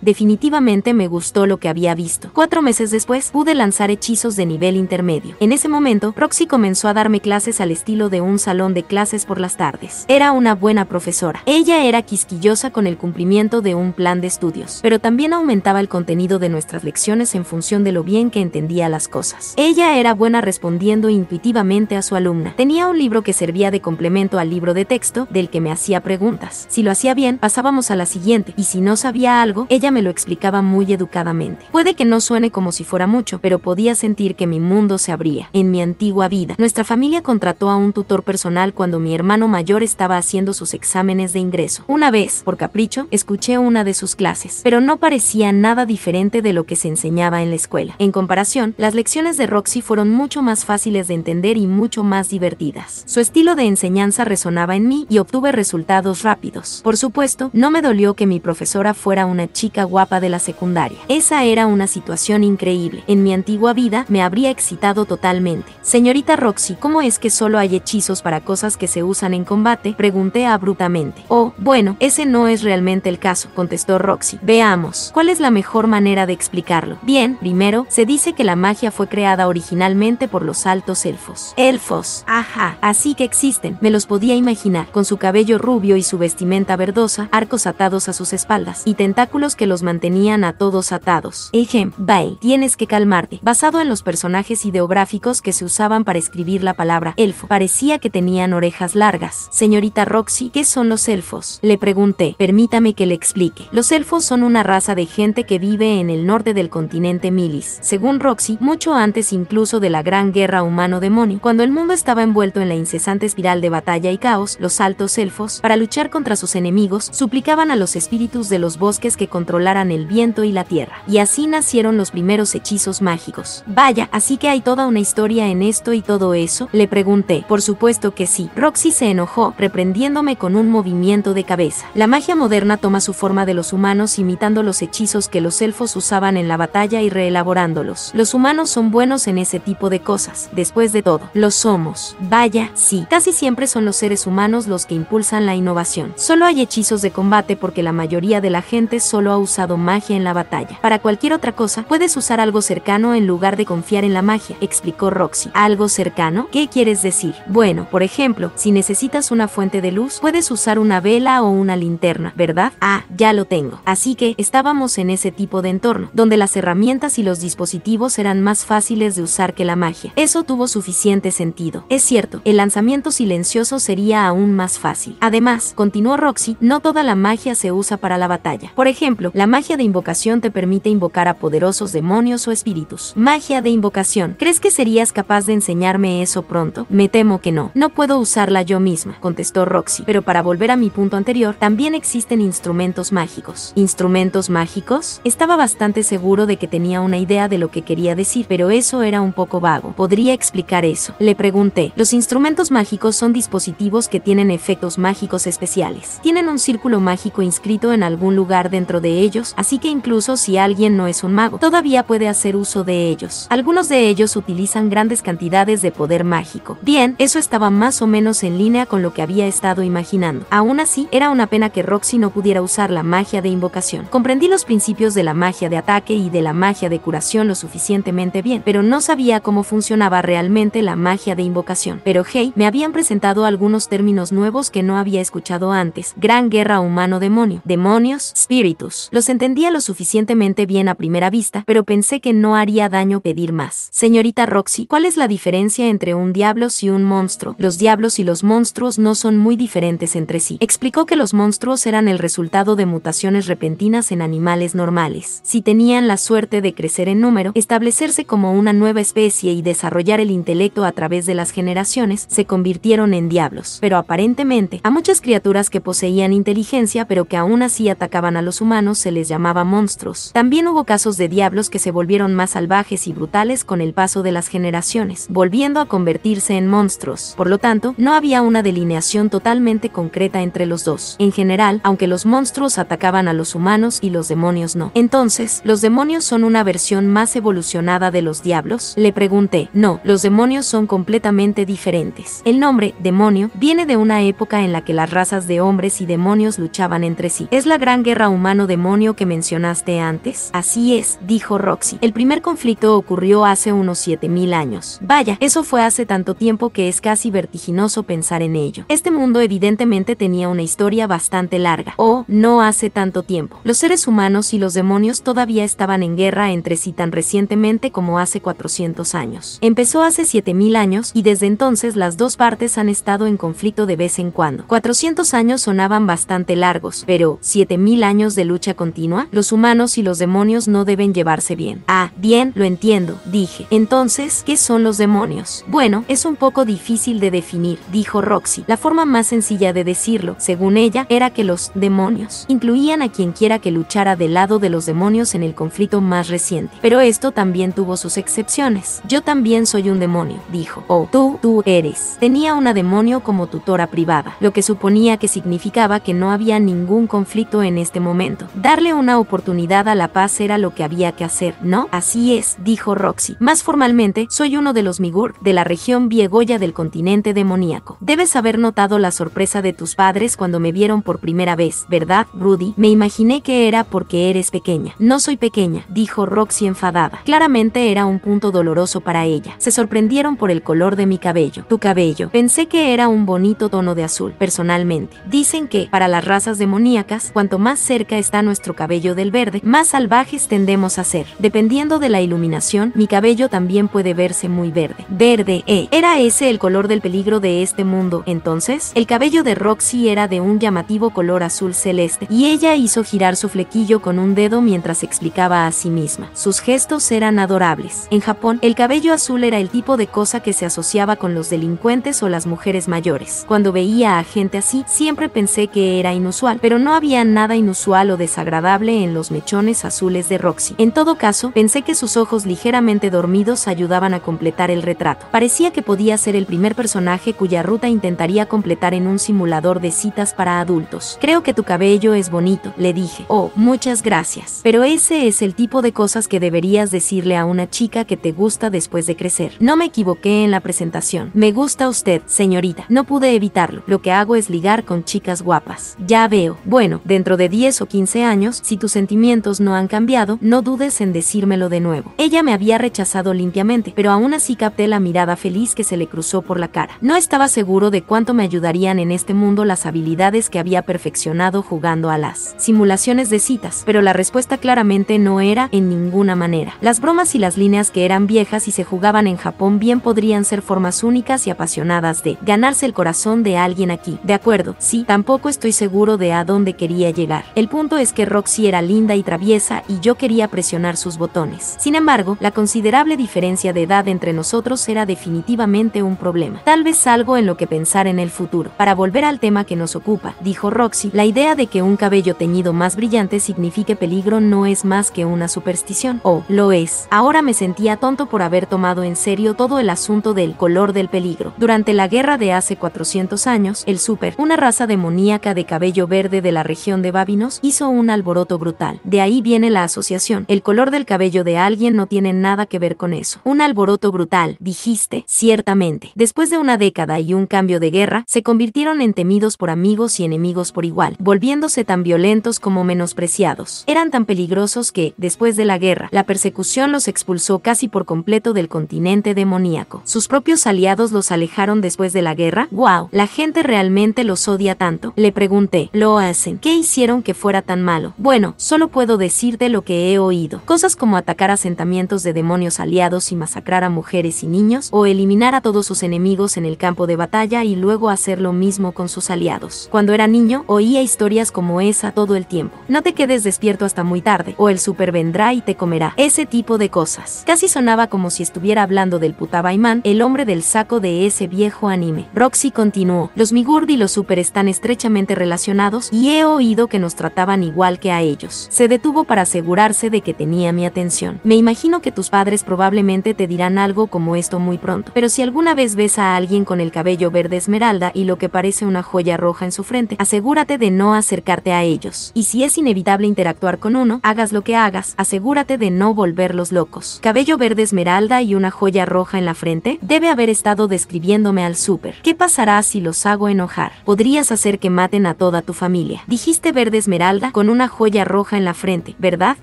Definitivamente me gustó lo que había visto. 4 meses después, pude lanzar hechizos de nivel intermedio. En ese momento, Roxy comenzó a darme clases al estilo de un salón de clases por las tardes. Era una buena profesora. Ella era quisquillosa con el cumplimiento de un plan de estudios, pero también aumentaba el contenido de nuestras lecciones en función de lo bien que entendía las cosas. Ella era buena respondiendo intuitivamente a su alumna. Tenía un libro que servía de complemento al libro de texto, del que me hacía preguntas. Si lo hacía bien, pasábamos a la siguiente, y si no sabía algo, ella me lo explicaba muy educadamente. Puede que no suene como si fuera mucho, pero podía sentir que mi mundo se abría. En mi antigua vida, nuestra familia contrató a un tutor personal cuando mi hermano mayor estaba haciendo sus exámenes de ingreso. Una vez, por capricho, escuché una de sus clases, pero no parecía nada diferente de lo que se enseñaba en la escuela. En comparación, las lecciones de Roxy fueron mucho más fáciles de entender y mucho más divertidas. Su estilo de enseñanza resonaba en mí y obtuve resultados rápidos. Por supuesto, no me dolió que mi profesora fuera una chica guapa de la secundaria. Esa era una situación increíble. En mi antigua vida me habría excitado totalmente. Señorita Roxy, ¿cómo es que solo hay hechizos para cosas que se usan en combate? Pregunté abruptamente. Oh, bueno, ese no es realmente el caso, contestó Roxy. Veamos, ¿cuál es la mejor manera de explicarlo? Bien, primero, se dice que la magia fue creada originalmente por los altos elfos. Elfos, ajá, así que existen. Me los podía imaginar, con su cabello rubio y su vestimenta verdosa, arcos atados a sus espaldas, y tentáculos que los mantenían a todos atados. Bye, tienes que calmarte. Basado en los personajes ideográficos que se usaban para escribir la palabra elfo, parecía que tenían orejas largas. Señorita Roxy, ¿qué son los elfos? Le pregunté. Permítame que le explique. Los elfos son una raza de gente que vive en el norte del continente Milis. Según Roxy, mucho antes incluso de la gran guerra humano-demonio, cuando el mundo estaba envuelto en la incesante espiral de batalla y caos, los altos elfos, para luchar contra sus enemigos, suplicaban a los espíritus de los bosques que controlaran el viento y la tierra. Y así nacieron los primeros hechizos mágicos. Vaya, así que hay toda una historia en esto y todo eso, le pregunté. Por supuesto que sí. Roxy se enojó, reprendiéndome con un movimiento de cabeza. La magia moderna toma su forma de los humanos imitando los hechizos que los elfos usaban en la batalla y reelaborándolos. Los humanos son buenos en ese tipo de cosas. Después de todo, lo son. somos. Vaya, sí, casi siempre son los seres humanos los que impulsan la innovación. Solo hay hechizos de combate porque la mayoría de la gente solo ha usado magia en la batalla. Para cualquier otra cosa, puedes usar algo cercano en lugar de confiar en la magia, explicó Roxy. ¿Algo cercano? ¿Qué quieres decir? Bueno, por ejemplo, si necesitas una fuente de luz, puedes usar una vela o una linterna, ¿verdad? Ah, ya lo tengo. Así que estábamos en ese tipo de entorno, donde las herramientas y los dispositivos eran más fáciles de usar que la magia. Eso tuvo suficiente sentido. Es cierto, el lanzamiento silencioso sería aún más fácil. Además, continuó Roxy, no toda la magia se usa para la batalla. Por ejemplo, la magia de invocación te permite invocar a poderosos demonios o espíritus. Magia de invocación. ¿Crees que serías capaz de enseñarme eso pronto? Me temo que no. No puedo usarla yo misma, contestó Roxy. Pero para volver a mi punto anterior, también existen instrumentos mágicos. ¿Instrumentos mágicos? Estaba bastante seguro de que tenía una idea de lo que quería decir, pero eso era un poco vago. ¿Podría explicar eso? Le pregunté. Los instrumentos mágicos son dispositivos que tienen efectos mágicos especiales. Tienen un círculo mágico inscrito en algún lugar dentro de ellos, así que incluso si alguien no es un mago, todavía puede hacer uso de ellos. Algunos de ellos utilizan grandes cantidades de poder mágico. Bien, eso estaba más o menos en línea con lo que había estado imaginando. Aún así, era una pena que Roxy no pudiera usar la magia de invocación. Comprendí los principios de la magia de ataque y de la magia de curación lo suficientemente bien, pero no sabía cómo funcionaba realmente la magia de invocación. Pero hey, me habían presentado algunos términos nuevos que no había escuchado antes. Gran guerra humano-demonio. Demonios, spiritus. Los entendía lo suficientemente bien a primera vista, pero pensé que no haría daño pedir más. Señorita Roxy, ¿cuál es la diferencia entre un diablo y un monstruo? Los diablos y los monstruos no son muy diferentes entre sí. Explicó que los monstruos eran el resultado de mutaciones repentinas en animales normales. Si tenían la suerte de crecer en número, establecerse como una nueva especie y desarrollar el intelecto a través de las generaciones, se convirtieron en diablos. Pero aparentemente, a muchas criaturas que poseían inteligencia pero que aún así atacaban a los humanos se les llamaba monstruos. También hubo casos de diablos que se volvieron más salvajes y brutales con el paso de las generaciones, volviendo a convertirse en monstruos. Por lo tanto, no había una delineación totalmente concreta entre los dos. En general, aunque los monstruos atacaban a los humanos y los demonios no. Entonces, ¿los demonios son una versión más evolucionada de los diablos? Le pregunté. No, los demonios son completamente diferentes. El nombre, demonio, viene de una época en la que las razas de hombres y demonios luchaban entre sí. ¿Es la gran guerra humano-demonio que mencionaste antes? Así es, dijo Roxy. El primer conflicto ocurrió hace unos 7000 años. Vaya, eso fue hace tanto tiempo que es casi vertiginoso pensar en ello. Este mundo evidentemente tenía una historia bastante larga. Oh, no hace tanto tiempo. Los seres humanos y los demonios todavía estaban en guerra entre sí tan recientemente como hace 400 años. Empezó hace 7000 años y desde entonces las dos partes han estado en conflicto de vez en cuando. 400 años sonaban bastante largos, pero 7000 años de lucha continua. Los humanos y los demonios no deben llevarse bien. Ah, bien, lo entiendo, dije. Entonces, ¿qué son los demonios? Bueno, es un poco difícil de definir, dijo Roxy. La forma más sencilla de decirlo, según ella, era que los demonios incluían a quien quiera que luchara del lado de los demonios en el conflicto más reciente. Pero esto también tuvo sus excepciones. Yo también soy un demonio, dijo. Oh, tú eres. Tenía una demonio como tutora privada, lo que suponía que significaba que no había ningún conflicto en este momento. Darle una oportunidad a la paz era lo que había que hacer, ¿no? Así es, dijo Roxy. Más formalmente, soy uno de los Migurg, de la región Viegoya del continente demoníaco. Debes haber notado la sorpresa de tus padres cuando me vieron por primera vez, ¿verdad, Rudy? Me imaginé que era porque eres pequeña. No soy pequeña, dijo Roxy enfadada. Claramente era un punto doloroso para ella. Se sorprendieron por el color de mi cabello. Tu cabello. Pensé que era un bonito tono de azul, personalmente. Dicen que, para las razas demoníacas, cuanto más cerca está nuestro cabello del verde, más salvajes tendemos a ser. Dependiendo de la iluminación, mi cabello también puede verse muy verde. Verde, ¿era ese el color del peligro de este mundo? Entonces, el cabello de Roxy era de un llamativo color azul celeste, y ella hizo girar su flequillo con un dedo mientras explicaba a sí misma. Sus gestos eran adorables. En Japón, el cabello azul era el tipo de cosa que se asociaba con los delincuentes o las mujeres mayores. Cuando veía a gente así, siempre pensé que era inusual, pero no había nada inusual o desagradable en los mechones azules de Roxy. En todo caso, pensé que sus ojos ligeramente dormidos ayudaban a completar el retrato. Parecía que podía ser el primer personaje cuya ruta intentaría completar en un simulador de citas para adultos. Creo que tu cabello es bonito, le dije. Oh, muchas gracias. Pero ese es el tipo de cosas que deberías decirle a una chica que te gusta después de crecer. No me equivoqué en la presentación. Me gusta usted, señorita. No pude evitarlo. Lo que hago es ligar con chicas guapas. Ya veo. Bueno, dentro de 10 o 15 años, si tus sentimientos no han cambiado, no dudes en decírmelo de nuevo. Ella me había rechazado limpiamente, pero aún así capté la mirada feliz que se le cruzó por la cara. No estaba seguro de cuánto me ayudarían en este mundo las habilidades que había perfeccionado jugando a las simulaciones de citas, pero la respuesta claramente no era en ninguna manera. Las bromas y las líneas que eran viejas y se jugaban en Japón bien podrían ser formas únicas y apasionadas de ganarse el corazón de alguien aquí. De acuerdo, sí, tampoco estoy seguro de a dónde quería llegar. El punto es que Roxy era linda y traviesa y yo quería presionar sus botones. Sin embargo, la considerable diferencia de edad entre nosotros era definitivamente un problema. Tal vez algo en lo que pensar en el futuro. Para volver al tema que nos ocupa, dijo Roxy, la idea de que un cabello teñido más brillante signifique peligro no es más que una superstición. Oh, lo es. Ahora me sentía tonto por haber tomado en serio todo el asunto del color del peligro. Durante la guerra de hace 400 años, el Super, una raza demoníaca de cabello verde de la región de Babinos, hizo un alboroto brutal. De ahí viene la asociación. El color del cabello de alguien no tiene nada que ver con eso. Un alboroto brutal, dijiste, ciertamente. Después de una década y un cambio de guerra, se convirtieron en temidos por amigos y enemigos por igual, volviéndose tan violentos como menospreciados. Eran tan peligrosos que, después de la guerra, la persecución los expulsó casi por completo del continente demoníaco. Sus propios aliados los alejaron después de la guerra. ¡Wow! ¿La gente realmente los odia tanto? Le pregunté. Lo hacen. ¿Qué hicieron que fuera tan malo? Bueno, solo puedo decirte lo que he oído. Cosas como atacar asentamientos de demonios aliados y masacrar a mujeres y niños, o eliminar a todos sus enemigos en el campo de batalla y luego hacer lo mismo con sus aliados. Cuando era niño, oía historias como esa todo el tiempo. No te quedes despierto hasta muy tarde, o el Super vendrá y te comerá. Ese tipo de cosas. Casi sonaba como si estuviera hablando del Putabaimán, el hombre del saco de ese viejo anime. Roxy continuó. Los Migurd y los Super están estrechamente relacionados y he oído que nos trataban igual que a ellos. Se detuvo para asegurarse de que tenía mi atención. Me imagino que tus padres probablemente te dirán algo como esto muy pronto, pero si alguna vez ves a alguien con el cabello verde esmeralda y lo que parece una joya roja en su frente, asegúrate de no acercarte a ellos. Y si es inevitable interactuar con uno, hagas lo que hagas, asegúrate de no volverlos locos. Cabello verde esmeralda y una joya roja en la frente, debe haber estado describiéndome al Super. ¿Qué pasará si los hago enojar? Podrías hacer que maten a toda tu familia. Dijiste verde esmeralda con una joya roja en la frente, ¿verdad?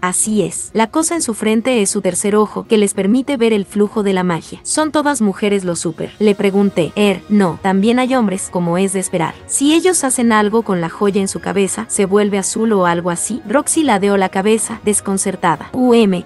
Así es. La cosa en su frente es su tercer ojo, que les permite ver el flujo de la magia. ¿Son todas mujeres los Super? Le pregunté. No, también hay hombres, como es de esperar. Si ellos hacen algo con la joya en su cabeza, se vuelve azul o algo así. Roxy ladeó la cabeza, desconcertada.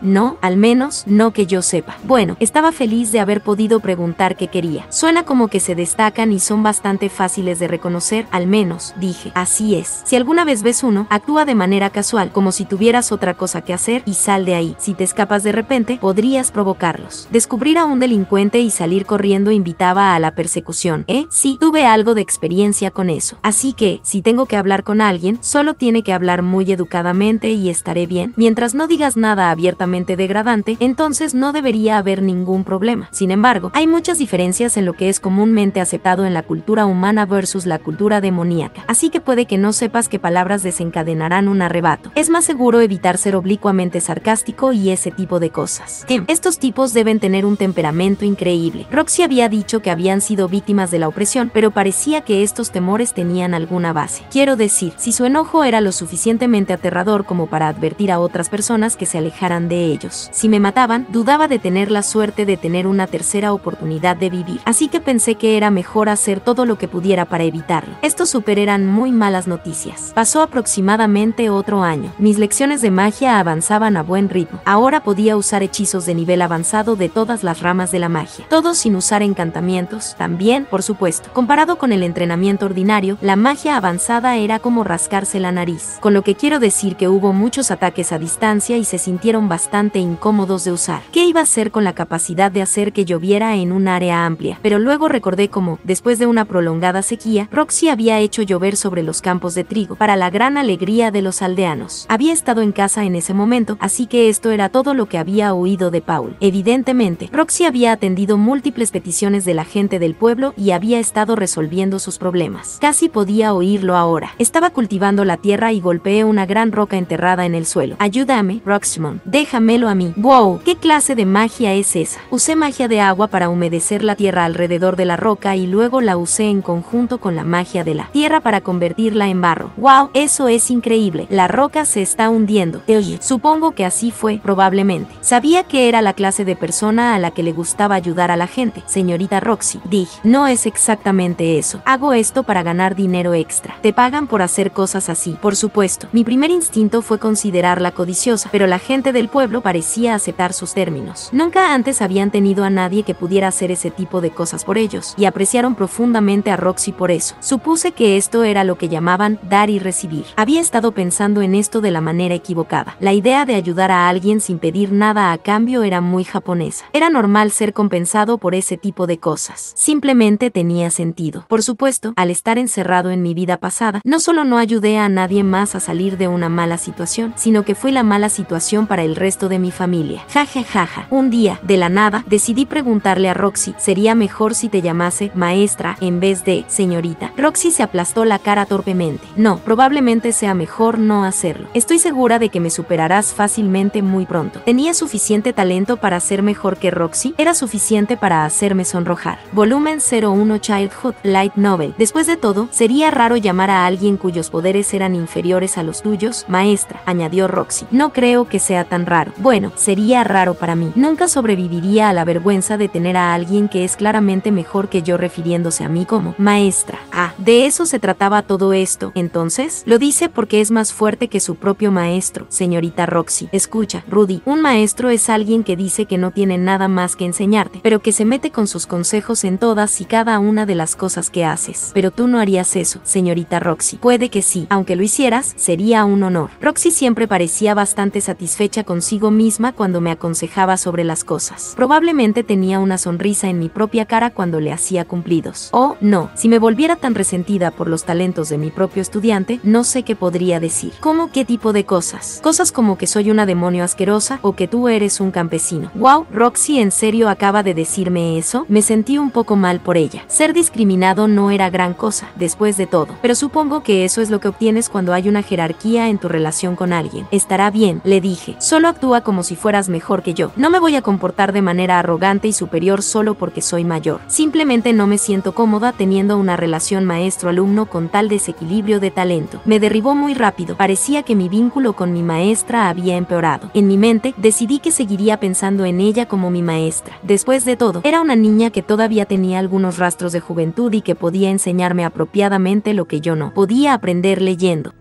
No, al menos, no que yo sepa. Bueno, estaba feliz de haber podido preguntar qué quería. Suena como que se destacan y son bastante fáciles de reconocer, al menos, dije. Así es. Si alguna vez ves uno, actúa de manera casual, como si tuvieras otra cosa que hacer y sal de ahí. Si te escapas de repente, podrías provocarlos. Descubrir a un delincuente y salir corriendo invitaba a la persecución, Sí, tuve algo de experiencia con eso. Así que, si tengo que hablar con alguien, solo tiene que hablar muy educadamente y estaré bien. Mientras no digas nada abiertamente degradante, entonces no debería haber ningún problema. Sin embargo, hay muchas diferencias en lo que es comúnmente aceptado en la cultura humana versus la cultura demoníaca. Así que puede que no sepas qué palabras desencadenarán un arrebato. Es más seguro evitar ser oblicuamente sarcástico y ese tipo de cosas. Estos tipos deben tener un temperamento increíble. Roxy había dicho que habían sido víctimas de la opresión, pero parecía que estos temores tenían alguna base. Quiero decir, si su enojo era lo suficientemente aterrador como para advertir a otras personas que se alejaran de ellos. Si me mataban, dudaba de tener la suerte de tener una tercera oportunidad de vivir. Así que pensé que era mejor hacer todo lo que pudiera para evitarlo. Estos Super eran muy malas noticias. Pasó aproximadamente otro año. Mis lecciones de magia avanzaban a buen ritmo. Ahora podía usar hechizos de nivel avanzado de todas las ramas de la magia. Todos sin usar encantamientos, también, por supuesto. Comparado con el entrenamiento ordinario, la magia avanzada era como rascarse la nariz. Con lo que quiero decir que hubo muchos ataques a distancia y se sintieron bastante incómodos de usar. ¿Qué iba a hacer con la capacidad de hacer que lloviera en un área amplia? Pero luego recordé cómo, después de una prolongada sequía, Roxy había hecho llover sobre los campos de trigo, para la gran alegría de los aldeanos. Había estado en casa en ese momento, así que esto era todo lo que había oído de Paul. Evidentemente, Roxy había atendido múltiples peticiones de la gente del pueblo y había estado resolviendo sus problemas. Casi podía oírlo ahora. Estaba cultivando la tierra y golpeé una gran roca enterrada en el suelo. Ayúdame, Roxymon. Déjamelo a mí. ¡Wow! ¿Qué clase de magia es esa? Usé magia de agua para humedad humedecer la tierra alrededor de la roca y luego la usé en conjunto con la magia de la tierra para convertirla en barro. ¡Wow! Eso es increíble. La roca se está hundiendo. Oye, supongo que así fue, probablemente. Sabía que era la clase de persona a la que le gustaba ayudar a la gente, señorita Roxy. Dije, no es exactamente eso. Hago esto para ganar dinero extra. Te pagan por hacer cosas así. Por supuesto, mi primer instinto fue considerarla codiciosa, pero la gente del pueblo parecía aceptar sus términos. Nunca antes habían tenido a nadie que pudiera hacer ese tipo de cosas por ellos, y apreciaron profundamente a Roxy por eso. Supuse que esto era lo que llamaban dar y recibir. Había estado pensando en esto de la manera equivocada. La idea de ayudar a alguien sin pedir nada a cambio era muy japonesa. Era normal ser compensado por ese tipo de cosas. Simplemente tenía sentido. Por supuesto, al estar encerrado en mi vida pasada, no solo no ayudé a nadie más a salir de una mala situación, sino que fui la mala situación para el resto de mi familia. Jajajaja. Un día, de la nada, decidí preguntarle a Roxy, ¿sería mejor si te llamase maestra en vez de señorita? Roxy se aplastó la cara torpemente. No, probablemente sea mejor no hacerlo. Estoy segura de que me superarás fácilmente muy pronto. ¿Tenía suficiente talento para ser mejor que Roxy? Era suficiente para hacerme sonrojar. Volumen 01 Childhood Light Novel. Después de todo, sería raro llamar a alguien cuyos poderes eran inferiores a los tuyos, maestra, añadió Roxy. No creo que sea tan raro. Bueno, sería raro para mí. Nunca sobreviviría a la vergüenza de tener a alguien que es claramente mejor que yo refiriéndose a mí como maestra. Ah, de eso se trataba todo esto. Entonces, lo dice porque es más fuerte que su propio maestro, señorita Roxy. Escucha, Rudy, un maestro es alguien que dice que no tiene nada más que enseñarte, pero que se mete con sus consejos en todas y cada una de las cosas que haces. Pero tú no harías eso, señorita Roxy. Puede que sí, aunque lo hicieras, sería un honor. Roxy siempre parecía bastante satisfecha consigo misma cuando me aconsejaba sobre las cosas. Probablemente tenía una sonrisa en mi propia cara cuando le hacía cumplidos. Oh, no, si me volviera tan resentida por los talentos de mi propio estudiante, no sé qué podría decir. ¿Cómo qué tipo de cosas? Cosas como que soy una demonio asquerosa o que tú eres un campesino. Wow, Roxy en serio acaba de decirme eso. Me sentí un poco mal por ella. Ser discriminado no era gran cosa, después de todo. Pero supongo que eso es lo que obtienes cuando hay una jerarquía en tu relación con alguien. Estará bien, le dije. Solo actúa como si fueras mejor que yo. No me voy a comportar de manera arrogante y superior solo porque soy mayor. Simplemente no me siento cómoda teniendo una relación maestro-alumno con tal desequilibrio de talento. Me derribó muy rápido. Parecía que mi vínculo con mi maestra había empeorado. En mi mente, decidí que seguiría pensando en ella como mi maestra. Después de todo, era una niña que todavía tenía algunos rastros de juventud y que podía enseñarme apropiadamente lo que yo no podía aprender leyendo.